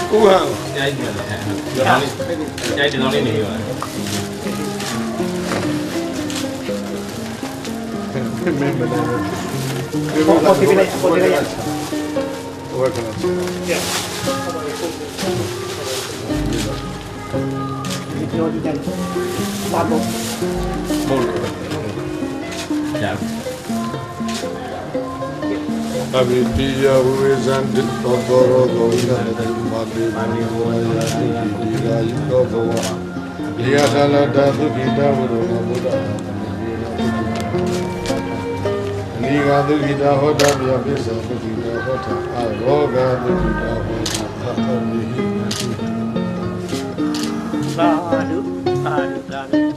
ဟုတ်ပါဘူး။အဲဒီမှာလည်းဒီတော့လေးနေပါ Abitiya Urizanti Totoro Govinda Mati Manivaya Dira Yudova Yadala Dadu Gita Uruma Buddha Niga Dugita Hota Vyapisa Dugita Hota Aroga Dugita Hota Sadhu, sadhu, sadhu.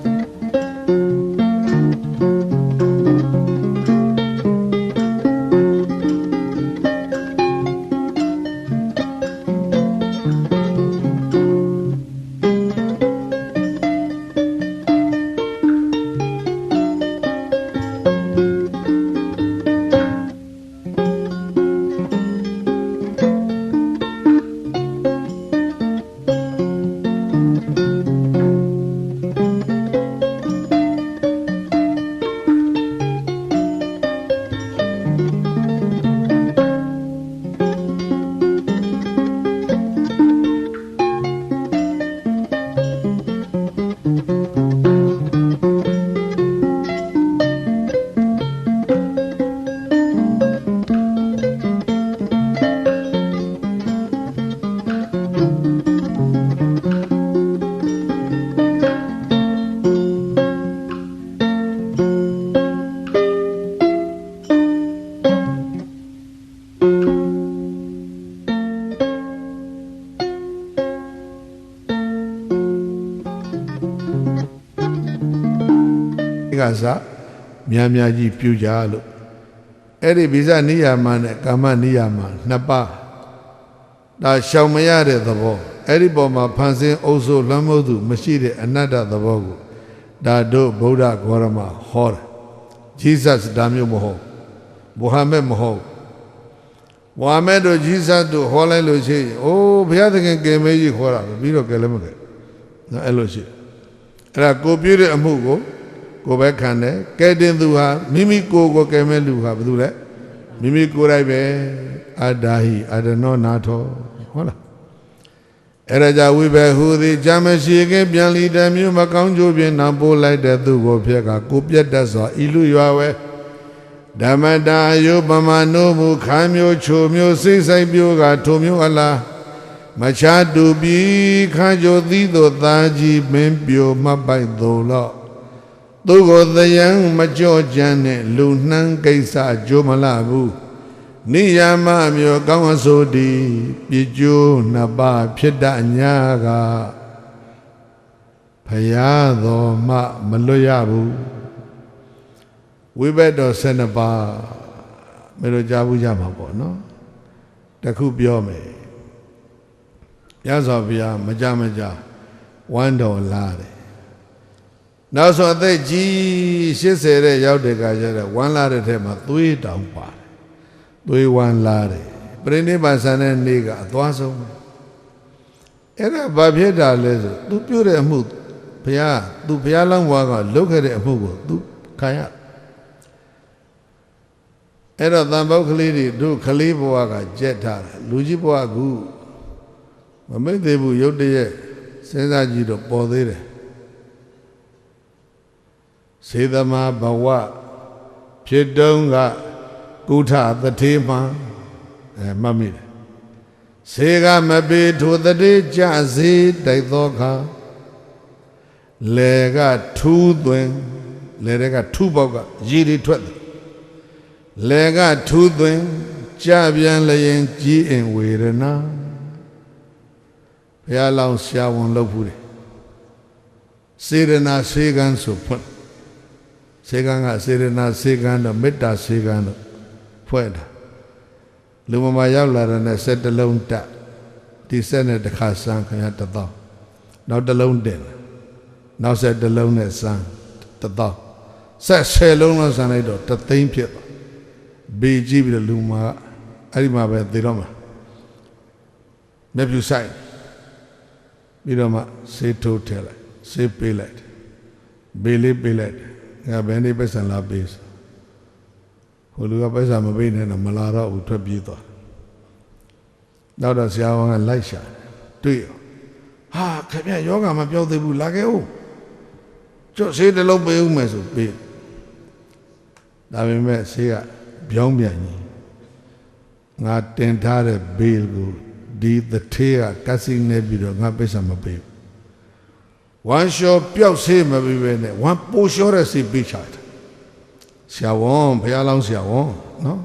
ကစားများများကြီးပြုကြလို့အဲ့ဒီဗိဇနိယာမနဲ့ကာမနိယာမနှစ်ပါးဒါရှောင်မရတဲ့သဘောအဲ့ဒီပေါ်မှာဖန်ဆင်းအုပ်စိုးလွှမ်းမိုးသူမရှိတဲ့အနတ္တသဘောကိုဒါတို့ဗုဒ္ဓဂေါရမဟောတယ်ဂျီဇတ်ဒါမျိုးမဟုတ်မုဟမ္မဒ်မဟုတ်မုဟမ္မဒ်တို့ဂျီဇတ်တို့ဟောလိုက်လို့ရှိရင်အိုးဘုရားသခင်ကယ်မေးကြီးခေါ်တာပဲပြီးတော့ကယ်လည်းမကယ်နော်အဲ့လိုရှိအဲ့ဒါကိုပြုတဲ့အမှုကိုပဲခံတယ်ကဲတင်သူဟာမိမိကိုယ်ကိုကဲမဲ့လူဟာဘာလို့လဲမိမိကိုယ်တိုင်ပဲအာဒါဟိအာဒနောနာထောဟုတ်လားအဲ့ဒါကြောင့်ဝိဘဟူသည်ဂျမ်းမရှိခင်ပြန်လီတမျိုးမကောင်းကျိုးဖြင့်နောက်ပို့လိုက်တဲ့သူကိုဖြက်ကကိုပြတ်တတ်စွာဤလူရွာဝဲဓမ္မတာအယုပမာနိုးမှုခါမျိုးချိုမျိုးစိတ်ဆိုင်ပြိုးကထိုမျိုးအလားမချာတူပြီးခါကြိုသီးသို့သာကြီးမင်းပြိုမှတ်ပိုက်သို့လော့သူကိုသယံမကြော့ကြမ်းနဲ့လူနှမ်းကိစ္စကြိုးမလာဘူးနိယာမမျိုးကောင်းအဆိုဒီပြကြိုးနှစ်ပါးဖြစ်တအညာကဖယားတော်မှမလွတ်ရဘူးဝိဘတ်တော်12ပါးမလို့ကြားဘူးကြမှာပေါ့နော်တခုပြောမယ်ရသော်ဘုရားမကြဝမ်းတော်လာတယ်နောက်ဆိုအသက်ကြီး80တဲ့ရောက်တဲ့ကကျတော့ဝမ်းလာတဲ့ထဲမှာသွေးတောင်ပါတယ်သွေးဝမ်းလာတယ်ပြိဋိဘံဆန်တဲ့နေ့ကအသွားဆုံးအဲ့ဒါဘာဖြစ်တာလဲဆိုသူပြုတဲ့အမှုဘုရားသူဘုရားလောင်းဘွားကလုပ်ခဲ့တဲ့အမှုကိုသူခံရအဲ့တော့တန်ပေါက်ကလေးတွေတို့ကလေးဘဝကကြက်ထားတယ်လူကြီးဘဝကမမိတ်သေးဘူးရုတ်တရက်စဉ်းစားကြည့်တော့ပေါ်သေးတယ်စေသမာဘဝဖြစ်တုံးကကုထသတိမှမှတ်မိတယ်စေကမပေထိုသတိကြစေတိုက်သောခါလေကထူးသွင်းလေကထူးပေါက်ကရည်တွေထွက်တယ်လေကထူးသွင်းကြပြန်လျင်ကြီးအင်ဝေဒနာဘုရားလောင်းရှားဝန်လုပ်ဘူးတယ်စေရနာစေကံဆိုဖွင့်စေကံကစေရနာစေကံတော့မေတ္တာစေကံတော့ဖွဲ့တာလူမမာရောက်လာတဲ့နဲ့7လုံးတက်ဒီ7နဲ့တစ်ခါစမ်းခင်ဗျာ1000နောက်တစ်လုံးတင်နောက်7လုံးနဲ့စမ်း1000ဆက်10လုံးလောက်စမ်းလိုက်တော့3သိန်းဖြစ်သွားဘေးကြည့်ပြီးတော့လူမာအဲ့ဒီမှာပဲသေတော့မှာမျက်ဖြူဆိုင်ပြီးတော့မှဆေးထိုးထည့်လိုက်ဆေးပေးလိုက်ဘေးလေးပေးလိုက်ငါဘယ်နေ့ပတ်စံလာပေးဆိုဟိုလူကပတ်စံမပေးနဲ့တော့မလာတော့ဘူးထွက်ပြေးသွားနောက်တော့ဆရာဝန်ကလိုက်ရှာတွေ့ရောဟာခင်ဗျယောဂမပြောသေးဘူးလာခဲ့ဦးကျော့ဆေးတစ်လုံးပေးဦးမယ်ဆိုပေးဒါပေမဲ့ဆေးကပြောင်းပြန်ကြီးငါတင်ထားတဲ့ဘေးကိုဒီသထေးကကတ်စီနေပြီးတော့ငါပိဿမပေးဘူးဝမ်းလျှောပျောက်ဆေးမပေးပဲနဲ့ဝမ်းပိုလျှောတဲ့ဆေးပေးချတယ်ဆရာဝန်ဘုရားလောင်းဆရာဝန်နော်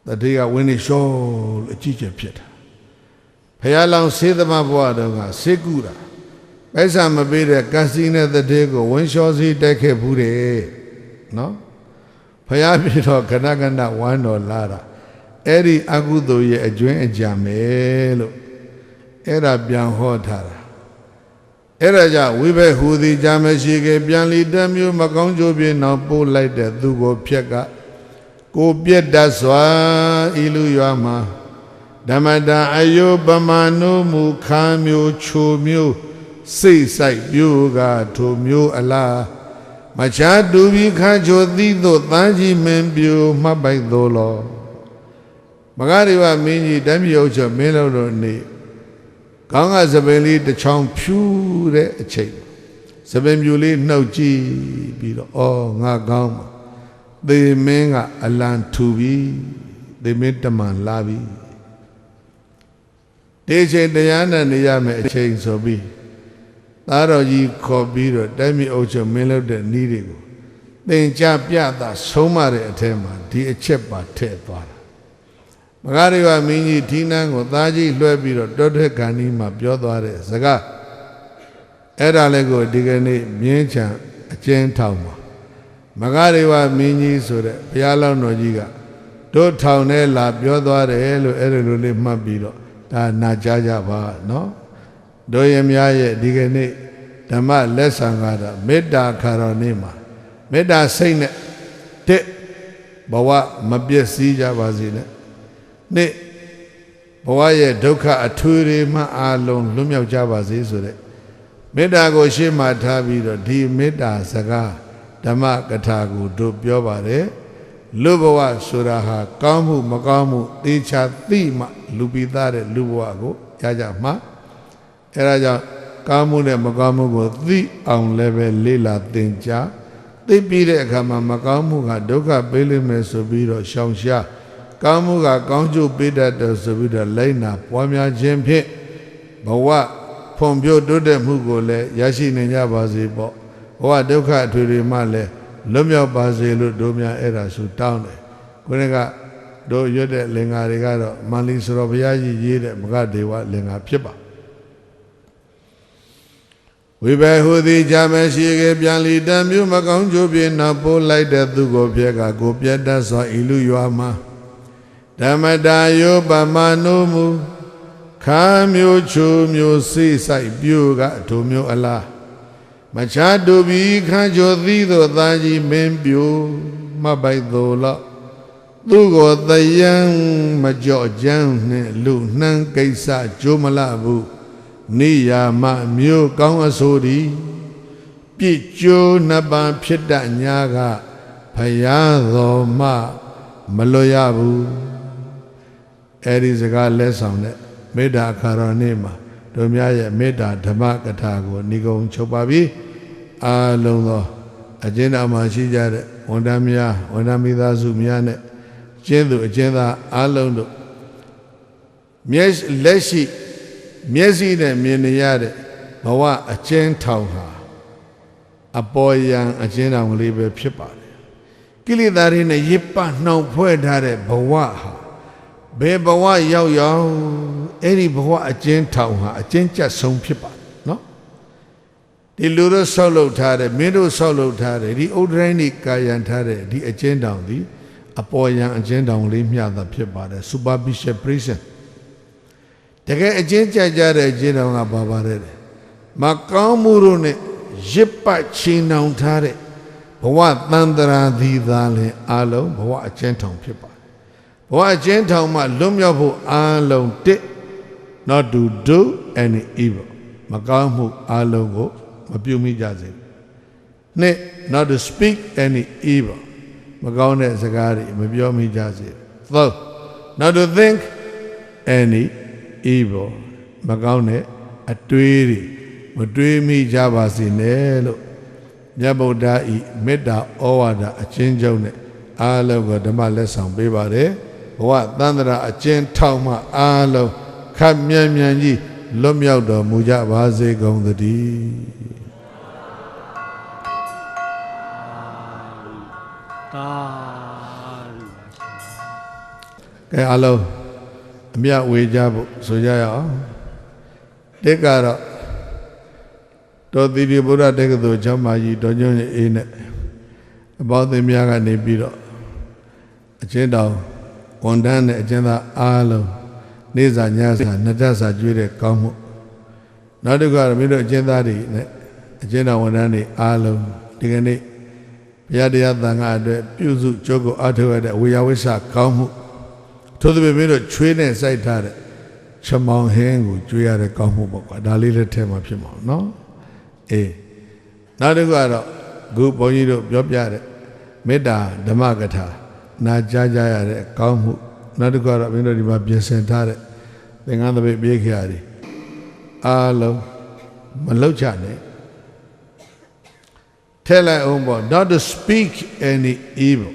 သထေးကဝင်းနေလျှောလို့အကြည့်ကျဖြစ်တာဘုရားလောင်းဆေးသမဘဝတော်ကဆေးကူတာပိဿမပေးတဲ့ကတ်စီနဲ့သထေးကိုဝင်းလျှောဆေးတိုက်ခဲ့ဘူးတယ်နော်ဘုရားပြတော့ခဏခဏဝမ်းတော်လာတာအဲ့ဒီအကုသိုလ်ရဲ့အကျွင်းအကြံပဲလို့အဲ့ဒါပြန်ဟောထားတာအဲ့ဒါကြောင့်ဝိဘဟူသည်ကြာမရှိခဲ့ပြန်လီတမျိုးမကောင်းကျိုးပြင်းတော့ပို့လိုက်တဲ့သူကိုဖြက်ကကိုပြက်တတ်စွာဤလူရွာမှာဓမ္မတာအယုပမာနိုးမူခါမျိုးချိုမျိုးစိတ်ဆိုင်ပြိုးကထိုမျိုးအလားမချာတူပြီးခါချိုသီးသို့တန်းကြီးမင်းပြိုမှတ်ပိုက်သို့လောမဂရိဝမင်းကြီးတမ်းမြေဥချမင်းလုံးတို့နေကောင်းကစပင်လေးတစ်ချောင်းဖြူတဲ့အချိန်စပင်ပြူလေးနှုတ်ကြည့်ပြီးတော့အော်ငါကောင်းမှာသေမင်းကအလံထူပြီးသေမင်းတမန်လာပြီးဒီချိန်တရားနဲ့နေရမယ်အချိန်ဆိုပြီးသားတော်ကြီးခေါ်ပြီးတော့တိုင်းမြေဥချမင်းလုံးတဲ့နီးတွေကိုသင်ကြားပြတာဆုံးမတဲ့အထက်မှာဒီအချက်ပါထည့်သွားတာမဂရိဝမင်းကြီးဒီနန်းကိုသားကြီးလွှဲပြီးတော့တောထွက်ခန္ဒီမှာပြောသွားတဲ့စကားအဲ့ဒါလည်းကိုဒီကနေ့မြင်းချံ အကျဉ်းထောင်မှာမဂရေဝမင်းကြီးဆိုတဲ့ဘုရားလောင်းတော်ကြီးကတို့ထောင်ထဲလာပြောသွားတယ်လို့အဲ့လိုလေးမှတ်ပြီးတော့ဒါနာကြားကြပါနော်တို့ရမရဲ့ဒီကနေ့ဓမ္မလက်ဆံကတော့မေတ္တာခါတော်နေ့မှာမေတ္တာစိတ်နဲ့တဲ့ဘဝမပြည့်စည်ကြပါစေနဲ့နေ့ဘဝရဲ့ဒုက္ခအထွေတွေမှအလုံးလွတ်မြောက်ကြပါစေဆိုတဲ့မေတ္တာကိုရှေ့မှာထားပြီးတော့ဒီမေတ္တာစကားဓမ္မကထာကိုတို့ပြောပါတယ်လူဘဝဆိုတာဟာကောင်းမှုမကောင်းမှုသေချာသိမှလူပိသားတဲ့လူဘဝကိုရကြမှာအဲဒါကြောင့်ကောင်းမှုနဲ့မကောင်းမှုကိုသိအောင်လည်းပဲလေ့လာသင်ကြားသိပြီးတဲ့အခါမှာမကောင်းမှုကဒုက္ခပေးလိမ့်မယ်ဆိုပြီးတော့ရှောင်ရှားကောင်းမှုကကောင်းကျိုးပေးတတ်တယ်ဆိုပြီးတော့လိုက်နာပွားများခြင်းဖြင့်ဘဝဖွံ့ဖြိုးတိုးတက်မှုကိုလည်းရရှိနိုင်ကြပါစေပေါ့ဘဝဒုက္ခအထွေတွေမှလည်းလွတ်မြောက်ပါစေလို့တို့များအဲ့ဒါဆိုတောင်းတယ်ခုနကတို့ရွတ်တဲ့လင်္ကာတွေကတော့မန္လိဆိုတော်ဘုရားကြီးရေးတဲ့မဂဒေဝလင်္ကာဖြစ်ပါဝိဘယ်ဟူသည်ကြာမရှိကေပြန်လီတံမျိုးမကောင်းကျိုးဖြင့်နောက်ပိုးလိုက်တဲ့သူကိုပြက်ကကိုပြတ်တတ်စွာဤလူရွာမှာဓမ္မတာယောပမနိုမူခါမျိုးချိုမျိုးစိဆိုင်ပြိုကအထုံမျိုးအလားမချာတူပြီးခန်းချိုသီးသောသားကြီးမင်းပြိုမပိုက်သောလောက်သူကိုတယံမကြော့ကြမ်းနှင့်လူနှမ်းကိစ္စကြိုးမလဘူးနိယာမမျိုးကောင်းအဆိုးသည်ပြစ်ကျိုးနှစ်ပံဖြစ်တတ်ညာကဖယားတော်မှမလွတ်ရဘူးအဲ့ဒီစကားလက်ဆောင်တဲ့မေတ္တာအခါတော်နေ့မှာတို့များရဲ့မေတ္တာဓမ္မကထာကိုဏိဂုံချုပ်ပါပြီအားလုံးသောအကျဉ်းတော်မှာရှိကြတဲ့ဝန်ထမ်းများဝန်ထမ်းမိသားစုများနဲ့ကျင်းသူအကျဉ်းသားအားလုံးတို့လက်ရှိမျက်စိနဲ့မြင်နေရတဲ့ဘဝအကျဉ်းထောင်ဟာအပေါ်ယံအကျဉ်းထောင်ကလေးပဲဖြစ်ပါတယ်ကိလေသာတွေနဲ့ရစ်ပနှောင်ဖွဲ့ထားတဲ့ဘဝဟာဘယ်ဘဝရောက်ရောက်အဲ့ဒီဘဝအကျဉ်းထောင်ဟာအကျဉ်းကျဆုံးဖြစ်ပါတယ်နော်ဒီလူတို့ဆောက်လုပ်ထားတဲ့မင်းတို့ဆောက်လုပ်ထားတဲ့ဒီဥဒ္ဒရိုင်းဒီကာယံထားတဲ့ဒီအကျဉ်းထောင်ဒီအပေါ်ယံအကျဉ်းထောင်လေးမျှတာဖြစ်ပါတယ် superficial prison တကယ်အကျဉ်းကျကြတဲ့အကျဉ်းထောင်ကဘာပါတယ်မကောင်းမှုတို့နဲ့ရစ်ပတ်ချီနှောင်ထားတဲ့ဘဝတန်တရာသီသားလည်းအလုံးဘဝအကျဉ်းထောင်ဖြစ်ပါတယ်ဘဝအကျဉ်းထောင်မှာလွတ်မြောက်ဖို့အလုံးတစ် not to do any evil မကောင်းမှုအလုံးကိုမပြုမိကြစေနှစ် not to speak any evil မကောင်းတဲ့စကားတွေမပြောမိကြစေ third not to think any evil မကောင်းတဲ့အတွေးတွေမတွေးမိကြပါစေနဲ့လို့မြတ်ဗုဒ္ဓဤမေတ္တာဩဝါဒအချင်းချုပ်နဲ့အားလုံးကိုဓမ္မလက်ဆောင်ပေးပါတယ်ဘဝသန္တရာအကျဉ်းထောင်မှအားလုံးခပ်မြန်မြန်ကြီးလွတ်မြောက်တော်မူကြပါစေကုန်သတည်းကဲအားလုံးအမြတ်ဝေကြဖို့ဆိုကြရအောင်တစ်ကတော့တော်သီရိဗုဒ္ဓတက္ကသိုလ်ကျောင်းမကြီးတော်ညွန့်အေးနဲ့အပေါင်းအသင်းများကနေပြီးတော့အချင်းတော်ဝန်ထမ်းနဲ့အကျဉ်းသားအားလုံးနေ့စာညစာနှစ်တက်စာကျွေးတဲ့ကောင်းမှုနောက်တစ်ခါတော့မင်းတို့အကျဉ်းသားတွေနဲ့အကျဉ်းတော်ဝန်ထမ်းတွေအားလုံးဒီကနေ့ဘုရားတရားသံဃာအတွက်ပြုစုကြိုးကိုအားထုတ်ရတဲ့ဝေယဝိဆကောင်းမှုထို့သဖြင့်မင်းတို့ချွေးနဲ့စိုက်ထားတဲ့ချမောင်ဟင်းကိုကျွေးရတဲ့ကောင်းမှုပေါ့ကွာဒါလေးလည်းထဲမှာဖြစ်မှာနော်အေးနောက်တစ်ခုကတော့ခုဘုန်းကြီးတို့ပြောပြတဲ့မေတ္တာဓမ္မကထာနာကြားကြရတဲ့ကောင်းမှုနောက်တစ်ခုကတော့မင်းတို့ဒီမှာပြင်ဆင်ထားတဲ့သင်္ကန်းသပိတ်ပြေးခရာတွေအားလုံးမလောက်ချနဲ့ထဲလိုက်အောင်ပေါ့ not to speak any evil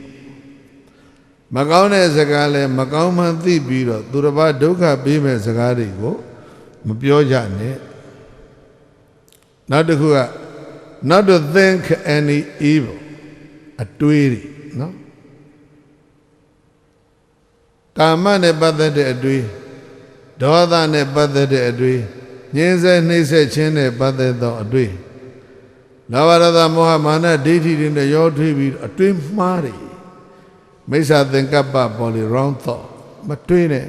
မကောင်းတဲ့စကားလဲမကောင်းမှန်းသိပြီးတော့သူတစ်ပါးဒုက္ခပေးမဲ့စကားတွေကိုမပြောကြနဲ့နောက်တစ်ခုက not to think any evil အတွေးတွေနော်ကာမနဲ့ပတ်သက်တဲ့အတွေးဒေါသနဲ့ပတ်သက်တဲ့အတွေးညှင်းဆဲနှိပ်စက်ခြင်းနဲ့ပတ်သက်သောအတွေး လောဘဒေါသမောဟမာနဒိဋ္ဌိတွေနဲ့ရောထွေးပြီးအတွင်းမှားတယ်မိစ္ဆာသင်္ကပ္ပပေါ်လေ wrong thought မတွေးနဲ့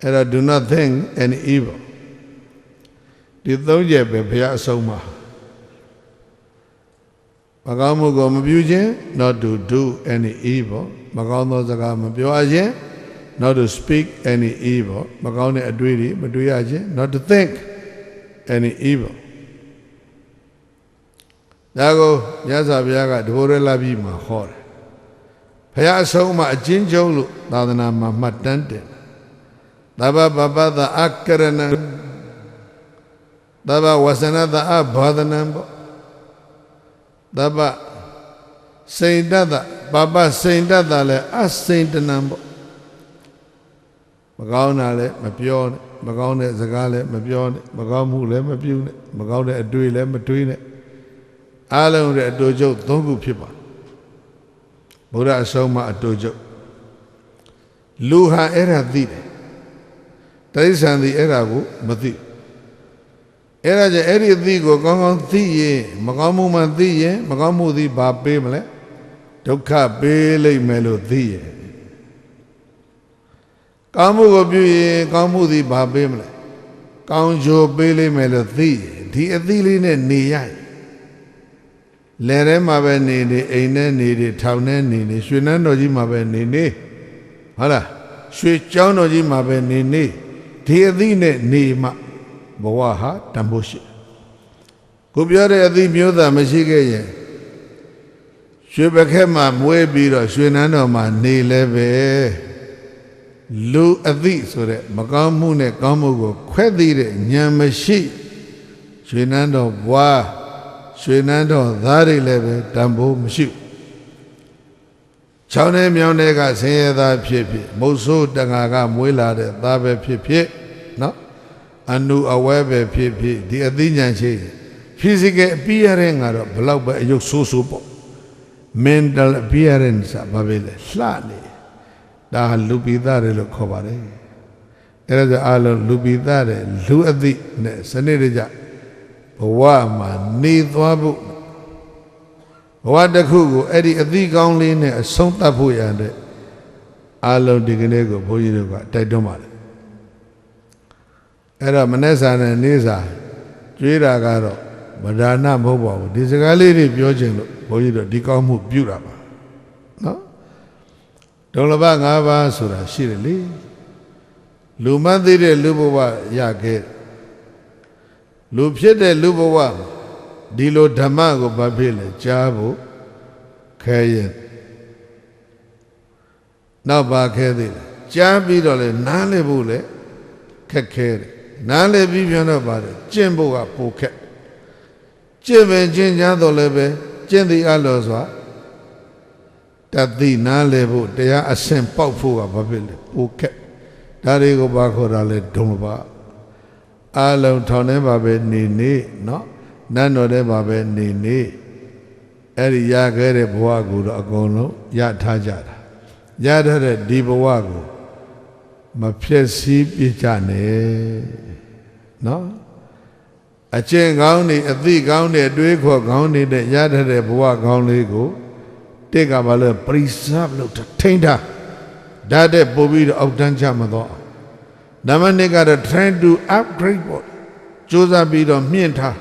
အဲ့တော့ do not think any evil ဒီသုံးချက်ပဲဘုရားအဆုံးမှာမကောင်းမှုကိုမပြုခြင်း not to do any evil မကောင်းသောစကားမပြောခြင်း not to speak any evil မကောင်းတဲ့အတွေ့တွေမတွေ့ရခြင်း not to think any evil ဒါကိုမြတ်စွာဘုရားကတဘောရလာပြီးမှဟောတယ်ဘုရားအဆုံးမှာအချင်းချင်းလို့သာသနာမှာမှတ်တမ်းတယ်သဗ္ဗပပသအကရဏံသဗ္ဗဝဆနတအဘောဓနံဘောသဗ္ဗစိန်တတပပစိန်တတလည်းအစိန်တနံဘောမကောင်းတာလည်းမပြောနဲ့မကောင်းတဲ့စကားလည်းမပြောနဲ့မကောင်းမှုလည်းမပြုနဲ့မကောင်းတဲ့အတွေ့လည်းမတွေးနဲ့အားလုံးရဲ့အတူချုပ် 3 ခုဖြစ်ပါဘုရားအဆုံးမှာအတူချုပ်လူဟာအဲ့ဒါသိတယ်တိရစ္ဆာန်သည်အဲ့ဒါကိုမသိအဲ့ဒါကြောင့်အဲ့ဒီအသိကိုကောင်းကောင်းသိရင်မကောင်းမှုမှသိရင်မကောင်းမှုသည်ဘာပေးမလဲဒုက္ခပေးလိမ့်မယ်လို့သိရင်ကောင်းမှုကိုပြုရင်ကောင်းမှုသည်ဘာပေးမလဲကောင်းကျိုးပေးလိမ့်မယ်လို့သိရင်ဒီအသိလေးနဲ့နေရရင်လယ်ထဲမှာပဲနေနေအိမ်ထဲနေနေထောင်ထဲနေနေရွှေနန်းတော်ကြီးမှာပဲနေနေဟုတ်လားရွှေကျောင်းတော်ကြီးမှာပဲနေနေဒီအသိနဲ့နေမှဘဝဟာတန်ဖိုးရှိကိုပြောတဲ့အသိမျိုးသားမရှိခဲ့ရင်ရွှေပခက်မှာမွေးပြီးတော့ရွှေနန်းတော်မှာနေလဲပဲလူအသိဆိုတဲ့မကောင်းမှုနဲ့ကောင်းမှုကိုခွဲသိတဲ့ဉာဏ်မရှိရွှေနန်းတော်ဘွားရွှေနန်းတော်သားတွေလည်းပဲတန်ဖိုးမရှိချောင်းထဲမြောင်းထဲကဆင်းရဲသားဖြစ်ဖြစ်မုတ်ဆိုးတငါကမွေးလာတဲ့သားပဲဖြစ်ဖြစ်နော်အနုအဝဲပဲဖြစ်ဖြစ်ဒီအသိဉာဏ်ရှိ physical appearance ကတော့ဘလောက်ပဲအယုတ်ဆိုးဆိုးပေါ့ mental appearance ဘာပဲလဲလှနေဒါလူပိသတယ်လို့ခေါ်ပါတယ်အဲ့ဒါဆိုအလုံးလူပိသတယ်လူအသိနဲ့စနစ်တကျဘဝမှာနေသွားဖို့ဘဝတစ်ခုကိုအဲ့ဒီအသိကောင်းလေးနဲ့အဆုံးသတ်ဖို့ရတဲ့အလုံးဒီကနေ့ကိုဘုန်းကြီးတို့ကတိုက်တွန်းပါတယ်အဲ့တော့မနေ့စာနဲ့နေ့စာကြွေးတာကတော့မဒါနမဟုတ်ပါဘူးဒီစကားလေးတွေပြောခြင်းလို့ဘုန်းကြီးတို့ဒီကောင်းမှုပြုတာပါနော်ဒုလဘ5ပါးဆိုတာရှိတယ်လေလူမသိတဲ့လူဘဝရခဲ့လူဖြစ်တဲ့လူဘဝဒီလိုဓမ္မကိုဘာဖြစ်လဲကြားဖို့ခဲရင်နောက်ပါခဲသေးတယ်ကြားပြီးတော့လဲနားလည်ဖို့လဲခက်ခဲတယ်နားလည်ပြီးပြန်တော့ပါတယ်ကျင့်ဖို့ကပိုခက်ကျင့်ပဲကျင့်ကြတော့လည်းပဲကျင့်သည်အလောစွာတသိနားလည်ဖို့တရားအဆင့်ပေါက်ဖို့ကဘာဖြစ်လဲပိုခက်ဒါတွေကိုဘာခေါ်တာလဲဒုံပါအလုံးထောင်ထဲမှာပဲနေနေနော်နတ်တော်ထဲမှာပဲနေနေအဲ့ဒီရခဲ့တဲ့ဘဝကိုတော့အကုန်လုံးရထားကြတာရထားတဲ့ဒီဘဝကိုမဖြစ်စည်းပြကြနဲ့နော်အကျင့်ကောင်းနေအသိကောင်းတဲ့အတွေးခေါ်ကောင်းနေတဲ့ရထားတဲ့ဘဝကောင်းလေးကိုတက်ကဘာလဲ preserve လုပ်ထိန်းထားဒါတဲ့ပို့ပြီးတော့အောက်တန်းချမတော့နံပါတ်2ကတော့ try to upgrade ပေါ့ကြိုးစားပြီးတော့မြင့်ထား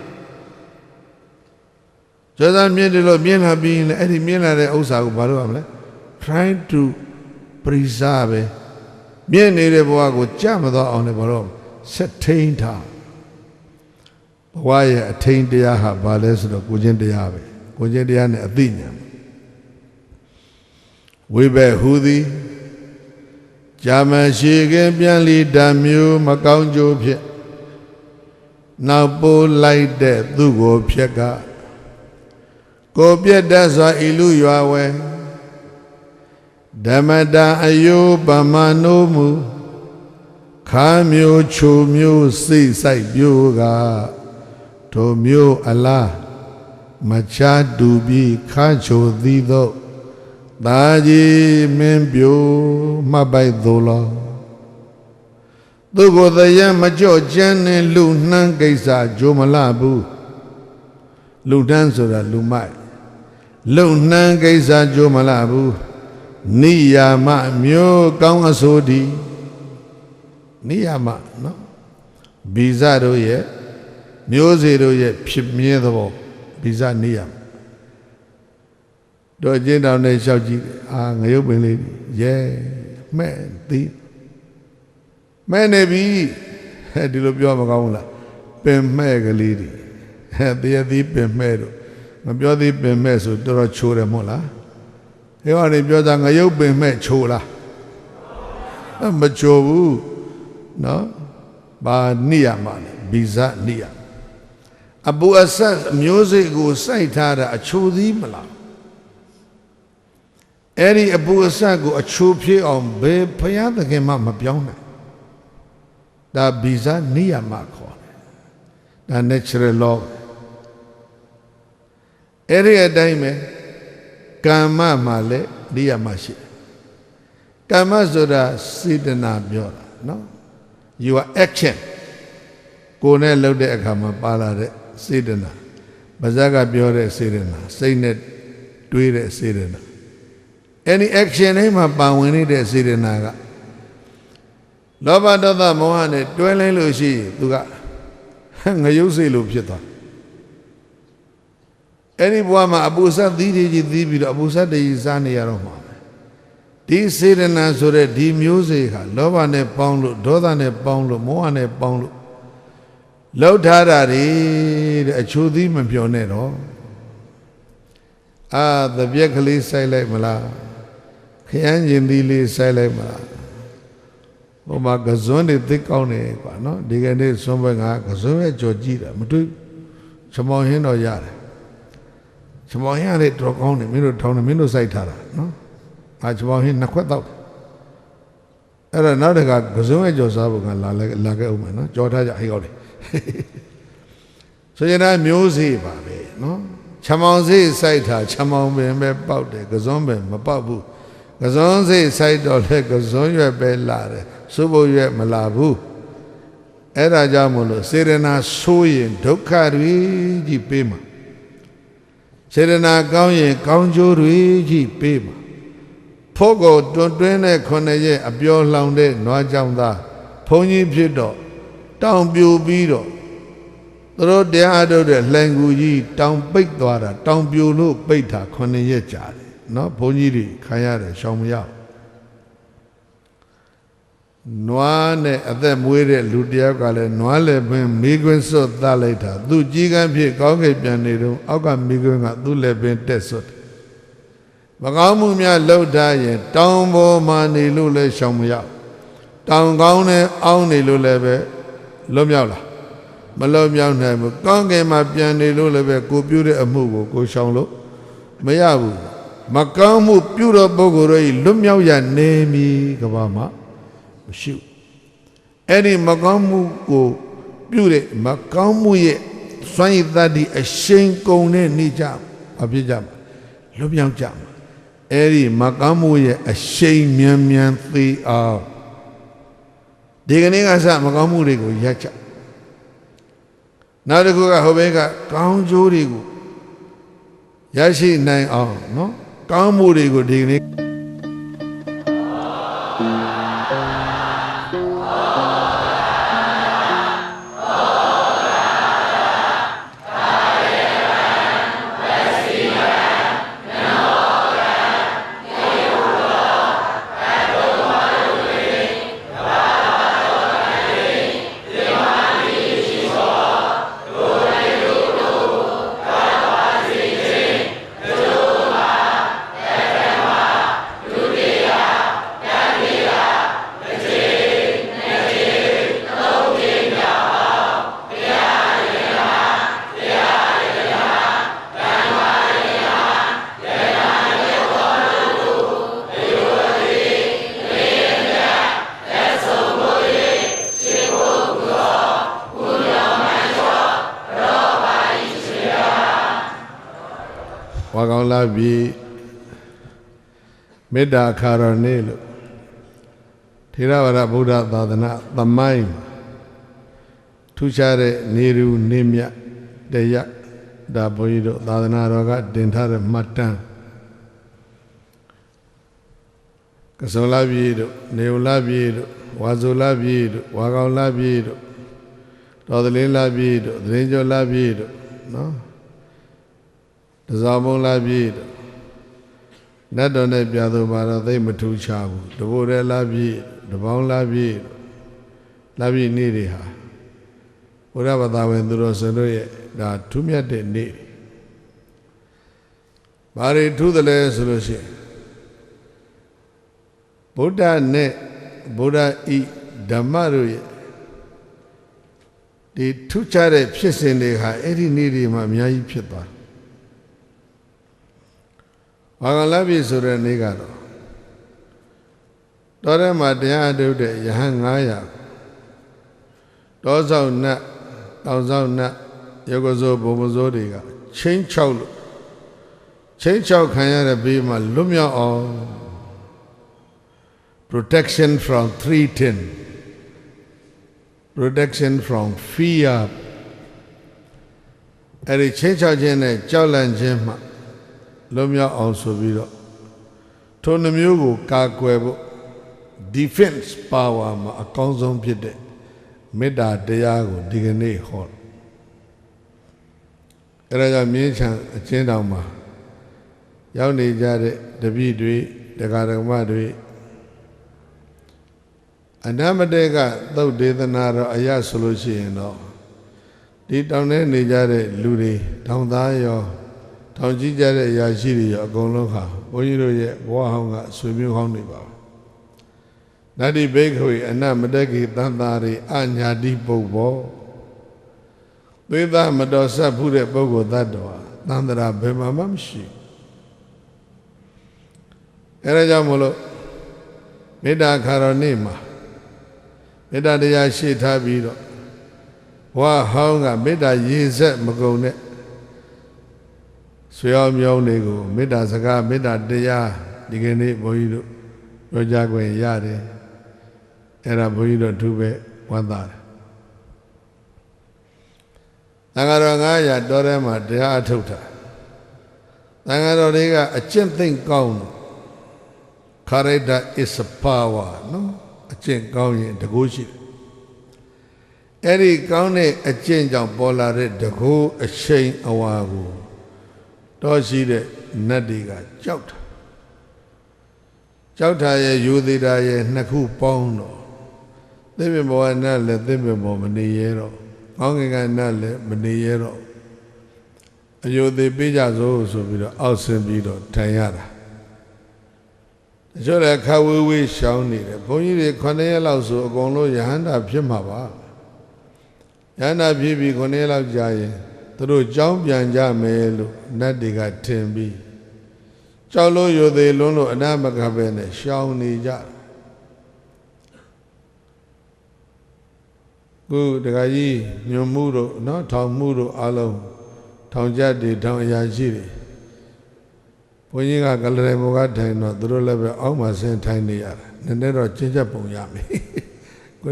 ကြိုးစားမြင့်တယ်လို့မြင့်လာပြီးရင်လည်းအဲ့ဒီမြင့်လာတဲ့ဥစ္စာကိုဘာလုပ်ရမလဲ try to preserve မြင့်နေတဲ့ဘဝကိုကြမတော့အောင်လည်းဘာလို့ဆက်ထိန်းထားဘဝရဲ့အထိန်းတရားဟာဘာလဲဆိုတော့ကိုချင်းတရားပဲကိုချင်းတရားနဲ့အသိဉာဏ်ဝိဘက်ဟူသည်ကြာမရှိခင်ပြန်လီဓာမျိုးမကောင်းကျိုးဖြစ်နောက်ပိုးလိုက်တဲ့သူကိုဖြက်ကကိုပြတ်တတ်စွာဤလူရွာဝဲဓမ္မတာအယုပမာနိုးမူခါမျိုးချိုမျိုးစိတ်ဆိုင်ပြိုးကထိုမျိုးအလားမချတူပြီးခါချိုသည်သောသာကြီးမင်းပြိုမှတ်ပိုက်သို့လောသူကိုယ်တရမကြော့ကျန်းနဲ့လူနှမ်းကိစ္စကြိုမလဘူး လူနှန်းဆိုတာလူမိုက်လုံနှန်းကိစ္စကြိုးမလာဘူးနိယာမမျိုးကောင်းအဆိုးဒီနိယာမနော်ဗီဇတို့ရဲ့မျိုးစေ့တို့ရဲ့ဖြစ်မြဲသဘောဗီဇနိယာမတို့ကျင်းတောင်နဲ့လျှောက်ကြည့်အာငရုတ်ပင်လေးရဲမဲ့သီးမဲ့နေပြီဒီလိုပြောမကောင်းဘူးလားပင်မဲ့ကလေးတွေတရားသီးပင်မဲ့တို့မပြောသေးပင်မဲ့ဆိုတော်တော်ချိုးတယ်မဟုတ်လားဒီကနေပြောတာငရုတ်ပင်မဲ့ချိုးလားမချိုးဘူးနော်ဘာနိယာမလဲဗီဇနိယာအပူအဆက်မျိုးစိတ်ကိုစိုက်ထားတာအချိုးသီးမလားအဲ့ဒီအပူအဆက်ကိုအချိုးဖြစ်အောင်ဘယ်ဘုရားသခင်မှမပြောင်းနိုင်ဒါဗီဇနိယာမခေါ်တယ်ဒါ natural law အဲ့ဒီအတိုင်းပဲကမ္မမှာလည်းနိယာမရှိတယ်ကမ္မဆိုတာစေတနာပြောတာနော် your action ကိုယ်နဲ့လုပ်တဲ့အခါမှာပါလာတဲ့စေတနာပါဇက်ကပြောတဲ့စေတနာစိတ်နဲ့တွေးတဲ့စေတနာ any action တိုင်းမှာပါဝင်နေတဲ့စေတနာကလောဘဒေါသမောဟနဲ့တွဲလဲလို့ရှိရင်သူကငရုတ်စိတ်လို့ဖြစ်သွားအဲ့ဒီဘဝမှာအပူဇတ်သီးတွေကြီးသီးပြီးတော့အပူဇတ်တွေကြီးစားနေရတော့မှာဒီစေတနာဆိုတဲ့ဒီမျိုးစေ့ဟာလောဘနဲ့ပေါင်းလို့ဒေါသနဲ့ပေါင်းလို့မောဟနဲ့ပေါင်းလို့လောက်ထားတာတွေတဲ့အချိုးသီးမပြောနဲ့တော့သပြက်ကလေးစိုက်လိုက်မလားခရမ်းကျင်သီးလေးစိုက်လိုက်မလားဟိုမှာကစွန်းတွေသိကောင်းတယ်ကွာနော်ဒီကနေ့စွန်းဘက်ကကစွန်းရဲ့ကြော်ကြည့်တာမတွေ့ချမောင်ဟင်းတော့ရတယ်ချမောင်ဟင်းလည်းတော်ကောင်းတယ်မင်းတို့ထောင်းတယ်မင်းတို့စိုက်ထားတာနော်ချမောင်ဟင်းနှစ်ခွက်တော့အဲ့ဒါနောက်တကကစွန်းရဲ့ကြော်စားဖို့ကလာခဲ့အောင်မယ်နော်ကြော်ထားကြဟိကောင်းတယ်ဆိုရင်လည်းမျိုးစေ့ပါပဲနော်ချမောင်စေ့စိုက်တာချမောင်ပင်ပဲပေါက်တယ်ကစွန်းပင်မပေါက်ဘူးကစွန်းစေ့စိုက်တော့လေကစွန်းရွက်ပဲလာတယ်စိုးဖို့ရွက်မလာဘူးအဲ့ဒါကြောင့်မို့လို့စေရနာဆိုးရင်ဒုက္ခတွေကြီးပေးမှာစေရနာကောင်းရင်ကောင်းကျိုးတွေကြီးပေးမှာဖို့ကိုတွန်းတွင်းတဲ့9ရက်အပျော်လောင်တဲ့နွားကြောင်သားဘုန်းကြီးဖြစ်တော့တောင်ပြိုပြီးတော့သူတို့တရားထုတ်တဲ့လှန်ကူကြီးတောင်ပိတ်သွားတာတောင်ပြိုလို့ပိတ်တာ9ရက်ကြာတယ်နော်ဘုန်းကြီးတွေခံရတယ်ရှောင်မရနွားနဲ့အသက်မွေးတဲ့လူတယောက်ကလည်းနွားလည်းပင်မိကွင်းစွတ်သတ်လိုက်တာသူကြီးကန်းဖြစ်ကောင်းကင်ပြန်နေတော့အောက်ကမိကွင်းကသူ့လည်းပင်တက်စွတ်မကောင်းမှုများလှုပ်ထားရင်တောင်ပေါ်မှာနေလို့လည်းရှောင်မရတောင်ကောင်းနဲ့အောင်းနေလို့လည်းပဲလွတ်မြောက်လားမလွတ်မြောက်နိုင်ဘူးကောင်းကင်မှာပြန်နေလို့လည်းပဲကိုပြုတဲ့အမှုကိုကိုရှောင်လို့မရဘူးမကောင်းမှုပြုတော့ပုဂ္ဂိုလ်တို့လွတ်မြောက်ရနေမည်ကဘာမှမရှိဘူးအဲ့ဒီမကောင်းမှုကိုပြုတဲ့မကောင်းမှုရဲ့စွမ်းရည်တတ္တိအရှိန်ကုန်တဲ့နေကြအဖြစ်ကြမှာလွတ်မြောက်ကြမှာအဲ့ဒီမကောင်းမှုရဲ့အရှိန်မြန်မြန်သေးအောင်ဒီကနေ့ကစမကောင်းမှုတွေကိုရပ်ကြနောက်တစ်ခုကဟိုဘက်ကကောင်းကျိုးတွေကိုရရှိနိုင်အောင်နော်ကောင်းမှုတွေကိုဒီကနေ့ဝါကောင်းလာပြီမေတ္တာအခါတော်နေ့လို့ထေရဝါဒဗုဒ္ဓသာသနာသမိုင်းထူးခြားတဲ့နေရူနေမြတ်တရား ဒါဘုန်းကြီးတို့သာသနာတော်ကတင်ထားတဲ့မှတ်တမ်းကစုံလပြေတို့နေုံလပြေတို့ဝါဆိုလပြေတို့ဝါကောင်လပြေတို့တော်သလင်းလပြေတို့သရင်ကျော်လပြေတို့နော်တဇောင်းမုံလပြေတို့နတ်တော်နဲ့ပြသူပါတော့သိမထူးခြားဘူးတဘိုးရဲလပြေတပေါင်းလပြေလပြေနေ့တွေဟာဘုရားဘာသာဝင်သူတော်စင်တို့ရဲ့ဒါထူးမြတ်တဲ့နေ့ဘာတွေထူးတယ်လဲဆိုလို့ရှိရင်ဗုဒ္ဓနဲ့ဗုဒ္ဓဤဓမ္မတို့ရဲ့ဒီထူးခြားတဲ့ဖြစ်စဉ်တွေဟာအဲ့ဒီနေ့တွေမှာအများကြီးဖြစ်သွားတယ်ဘာကလပြီဆိုတဲ့နေ့ကတော့တော်ထဲမှာတရားအထုတ်တဲ့ယဟန်900တောဆောင်နတ်တောင်ဆောင်နတ်ယောဂဇောဘုံမဇောတွေကချင်းချောက်လို့ချင်းချောက်ခံရတဲ့ဘေးမှာလွတ်မြောက်အောင် protection from 310 protection from fear အဲ့ဒီချင်းချောက်ခြင်းနဲ့ကြောက်လန့်ခြင်းမှလွတ်မြောက်အောင်ဆိုပြီးတော့ထိုနှမျိုးကိုကာကွယ်ဖို့ defense power မှာအကောင်းဆုံးဖြစ်တဲ့မေတ္တာတရားကိုဒီကနေ့ဟောအဲ့ဒါကြောင့်မြင်းချံအချင်းတောင်မှာရောက်နေကြတဲ့တပည့်တွေတရားဓမ္မတွေအနမတေကသုတ်ဒေသနာတော်အရဆိုလို့ရှိရင်တော့ဒီတောင်ထဲနေကြတဲ့လူတွေတောင်သားရောတောင်ကြီးကြတဲ့အရာရှိတွေရောအကုန်လုံးခါဘုန်းကြီးတို့ရဲ့ဘဝဟောင်းကဆွေမျိုးဟောင်းနေပါဘူးနတ္တိဘိက္ခွေအနမတကိသံသာရိအညာတိပုပ္ပောသွေးသားမတော်ဆက်ဖူးတဲ့ပုဂ္ဂိုလ်သတ္တဝါသံသရာဘယ်မှာမှမရှိအဲဒါကြောင့်မို့လို့မေတ္တာခါတော်နေ့မှာမေတ္တာတရားရှိထားပြီးတော့ဘဝဟောင်းကမေတ္တာရည်ဆက်မကုန်တဲ့ဆွေအောင်မြောင်းတွေကိုမေတ္တာစကားမေတ္တာတရားဒီကနေ့ဘုန်းကြီးတို့ပြောကြခွင့်ရတယ်အဲ့ဒါဘုန်းကြီးတို့သူပဲဝမ်းသာတယ်သံဃာတော်900တော်ထဲမှာတရားအထုတ်တာသံဃာတော်တွေကအကျင့်သိမ့်ကောင်းလို့ character is a power နော်အကျင့်ကောင်းရင်တကူရှိတယ်အဲ့ဒီကောင်းတဲ့အကျင့်ကြောင့်ပေါ်လာတဲ့တကူအရှိန်အဝါကိုတော့ရှိတဲ့နတ်တွေကကြောက်တာကြောက်တာရဲ့ယူသေးတာရဲ့နှစ်ခုပေါင်းတော့သစ်ပင်ပေါ်ကနတ်လည်းသစ်ပင်ပေါ်မနေရတော့ကောင်းကင်ကနတ်လည်းမနေရတော့အယုသေးပေးကြစို့ဆိုပြီးတော့အောက်ဆင်းပြီးတော့ထိုင်ရတာတချို့လည်းခဝေးဝေးရှောင်းနေတယ်ဘုန်းကြီးတွေ9ရက်လောက်ဆိုအကုန်လုံးယဟန္တာဖြစ်မှာပါယဟန္တာဖြစ်ပြီး9ရက်လောက်ကြာရင်သူတို့ကြောင်းပြန်ကြမယ်လို့နတ်တွေကထင်ပြီးကြောက်လို့ယိုသေးလွန်းလို့အနာမကပဲနဲ့ရှောင်းနေကြခုတခါကြီးညွန်မှုတို့နော်ထောင်မှုတို့အလုံးထောင်ကြတွေထောင်အရာရှိတွေဘုန်းကြီးကကလရေမောကထိုင်တော့သူတို့လည်းပဲအောက်မှာဆင်းထိုင်နေရတာနည်းနည်းတော့ကျဉ်းချက်ပုံရမယ်ခု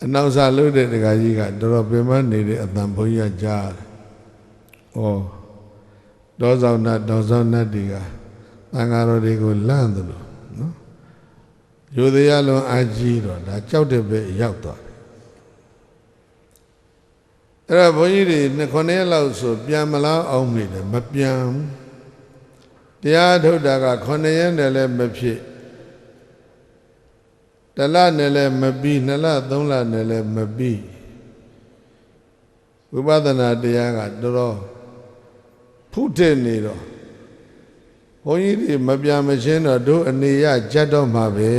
အနောက်စားလို့တဲ့တခါကြီးကတော်တော်ပင်မနေတဲ့အတန်ဘုန်းကြီးကကြားတယ်ဩဒေါဆောင်နတ်ဒေါဆောင်နတ်တွေကသံဃာတော်တွေကိုလန့်တယ်လို့နော်ယူသေးရလုံးအာကြီးတော့ဒါကြောက်တဲ့ဘက်ရောက်သွားတယ်အဲ့ဒါဘုန်းကြီးတွေ9ရက်လောက်ဆိုပြန်မလားအောင်မိတယ်မပြန်တရားထုတ်တာက9ရက်နဲ့လည်းမဖြစ်တလနဲ့လည်းမပြီး2လ3လနဲ့လည်းမပြီးဝိပဿနာတရားကတော်တော်ဖုထစ်နေတော့ဘုန်းကြီးတွေမပြန်မချင်းတော့တို့အနေရကြတ်တော့မှာပဲ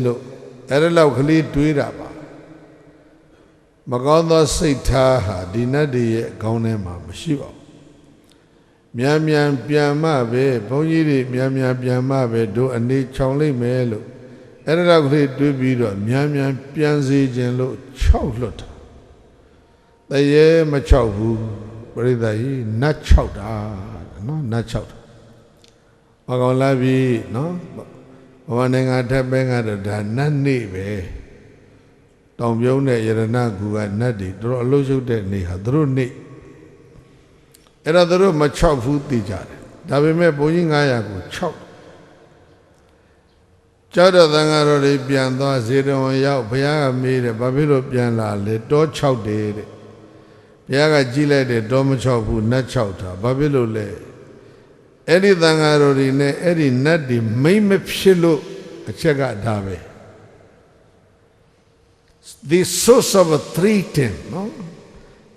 လို့အဲ့ဒါလောက်ကလေးတွေးတာပါမကောင်းသောစိတ်ထားဟာဒီနတ်တွေရဲ့ခေါင်းထဲမှာမရှိပါဘူးမြန်မြန်ပြန်မှပဲဘုန်းကြီးတွေမြန်မြန်ပြန်မှပဲတို့အနေချောင်လိုက်မယ်လို့အဲ့ဒါလောက်ကလေးတွေးပြီးတော့မြန်မြန်ပြန်စေခြင်းလို့6လွတ်တာတရေမ6ဘူးပရိသတ်ကြီးနတ်6တာနော်နတ်6တာမကောင်းလာပြီနော်ဘဝနိုင်ငံထပ်ပဲကတော့ဒါနတ်နေပဲတောင်ပြုံးတဲ့ယရဏကူကနတ်တွေတော်တော်အလို့ရှုပ်တဲ့နေဟာသူတို့နေ အဲ့ဒါတို့မ6ဘူးသိကြတယ်ဒါပေမဲ့ဘုန်းကြီး900ကို6ကျောက်တော်သံဃာတော်တွေပြန်သွားဇေတဝန်ရောက်ဘုရားကမေးတယ်ဘာဖြစ်လို့ပြန်လာလဲတော6တယ်တဲ့ဘုရားကကြည့်လိုက်တယ်တောမ6ဘူးနတ်6တာဘာဖြစ်လို့လဲအဲ့ဒီသံဃာတော်တွေနဲ့အဲ့ဒီနတ်တွေမိမ့်မဖြစ်လို့အချက်ကဒါပဲ the source of 310နော်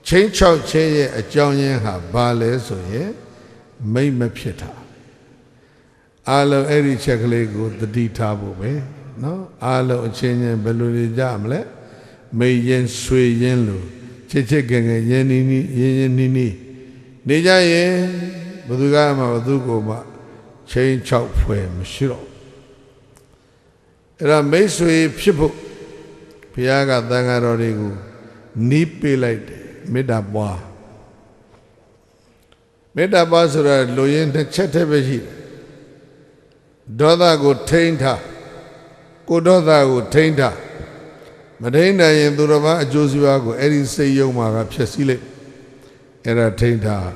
ချင်း6ချင်းရဲ့အကြောင်းရင်းဟာဘာလဲဆိုရင်မိမ့်မဖြစ်တာအားလုံးအဲ့ဒီချက်ကလေးကိုသတိထားဖို့ပဲနော်အားလုံးအချင်းချင်းဘယ်လိုနေကြမလဲမိရင်ဆွေရင်လို့ချစ်ချစ်ငယ်ငယ်ရင်းနီးနီးရင်းရင်းနီးနီးနေကြရင်ဘယ်သူကမှဘယ်သူကိုမှချင်း6ဖွဲ့မရှိတော့အဲ့ဒါမိတ်ဆွေဖြစ်ဖို့ဘုရားကသံဃာတော်တွေကိုနီးပေးလိုက်တယ်မေတ္တာပွားမေတ္တာပွားဆိုတာလူရင်းတစ်ချက်တည်းပဲရှိတယ်ဒေါသကိုထိန်းထားကိုဒေါသကိုထိန်းထားမထိန်းနိုင်ရင်သူတော်ဘာအကျိုးစီးပွားကိုအဲ့ဒီစိတ်ယုံမှာကဖြစ်စည်းလိုက်အဲ့ဒါထိန်းထား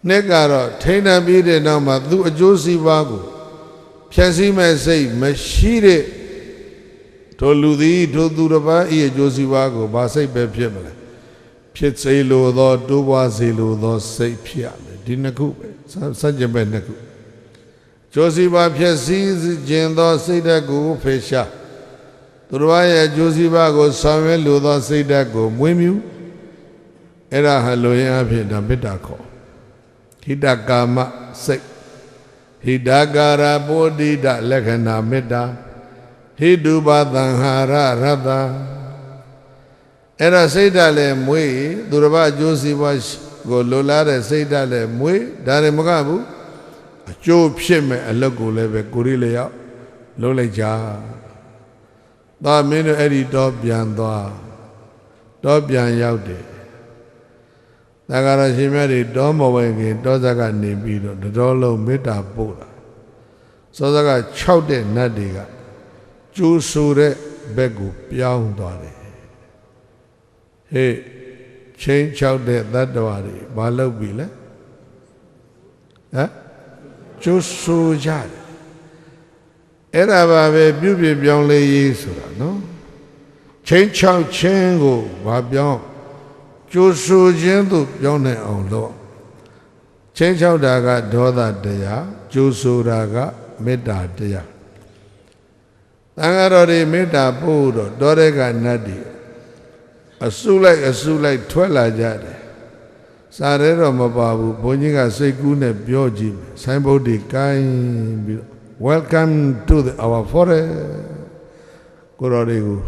နှစ်ကတော့ထိန်းထားပြီးတဲ့နောက်မှာသူအကျိုးစီးပွားကိုဖြည့်ဆည်းမဲ့စိတ်မရှိတဲ့ထိုလူသည်ထိုသူတော်ဘာဤအကျိုးစီးပွားကိုဘာစိတ်ပဲဖြစ်မလဲဖြစ်စေလိုသောတိုးပွားစေလိုသောစိတ်ဖြစ်ရမယ်ဒီနှစ်ခုပဲစัจ jin ပဲနှစ်ခုကျိုးစီးပွားဖြစ်စည်းခြင်းသောစိတ်ဓာတ်ကိုဖေရှားသူတော်ဘာရဲ့အကျိုးစီးပွားကိုဆောင်ရွက်လိုသောစိတ်ဓာတ်ကိုမွေးမြူအဲ့ဒါဟာလိုရင်းအဖြစ်ဒါမေတ္တာခေါ်ဟိတကာမစိတ်ဟိတကာရပောဓိတလက္ခဏာမေတ္တာဟိတုပသံဟာရရတ္တအဲ့ဒါစိတ်ဓာတ်လည်းမွေးသူတော်ဘာအကျိုးစီးပွားကိုလိုလားတဲ့စိတ်ဓာတ်လည်းမွေးဒါလည်းမကဘူးအကျိုးဖြစ်မဲ့အလုပ်ကိုလည်းပဲကိုရီလျောက်လုပ်လိုက်ကြ။ဒါမင်းတို့အဲ့ဒီတော့ပြန်သွားတော့ပြန်ရောက်တယ်။ဒါကြတော့ရှင်မြတ်တွေတော့မဝင်ခင်တောဇက်ကနေပြီးတော့တော်လုံးမေတ္တာပို့တာ။စောဇက်က6တဲ့နတ်တွေကကျိုးဆိုတဲ့ဘက်ကိုပြောင်းသွားတယ်။ဟေးချင်း6တဲ့သတ္တဝါတွေမလုပ်ပြီလဲ။ဟမ်ကျိုးဆိုကြတယ်အဲ့ဒါပါပဲပြုပြပြောင်းလဲရေးဆိုတာနော်ချင်း6ချင်းကိုဘာပြောင်းကျိုးဆိုခြင်းသို့ပြောင်းနိုင်အောင်လို့ချင်း6တာကဒေါသတရားကျိုးဆိုတာကမေတ္တာတရားသံဃာတော်တွေမေတ္တာပို့တော့တောတဲ့ကနတ်တွေအစုလိုက်ထွက်လာကြတယ်စာရဲတော့မပါဘူးဘုန်းကြီးကစိတ်ကူးနဲ့ပြောကြည့်မယ်ဆိုင်းဘုတ်တွေကိုင်းပြီးတော့ welcome to our forest ကိုတော်တွေကို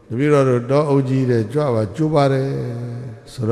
တပည့်တော်တို့တောအုပ်ကြီးတဲ့ကြွပါကျိုးပါတယ်ဆိုတော့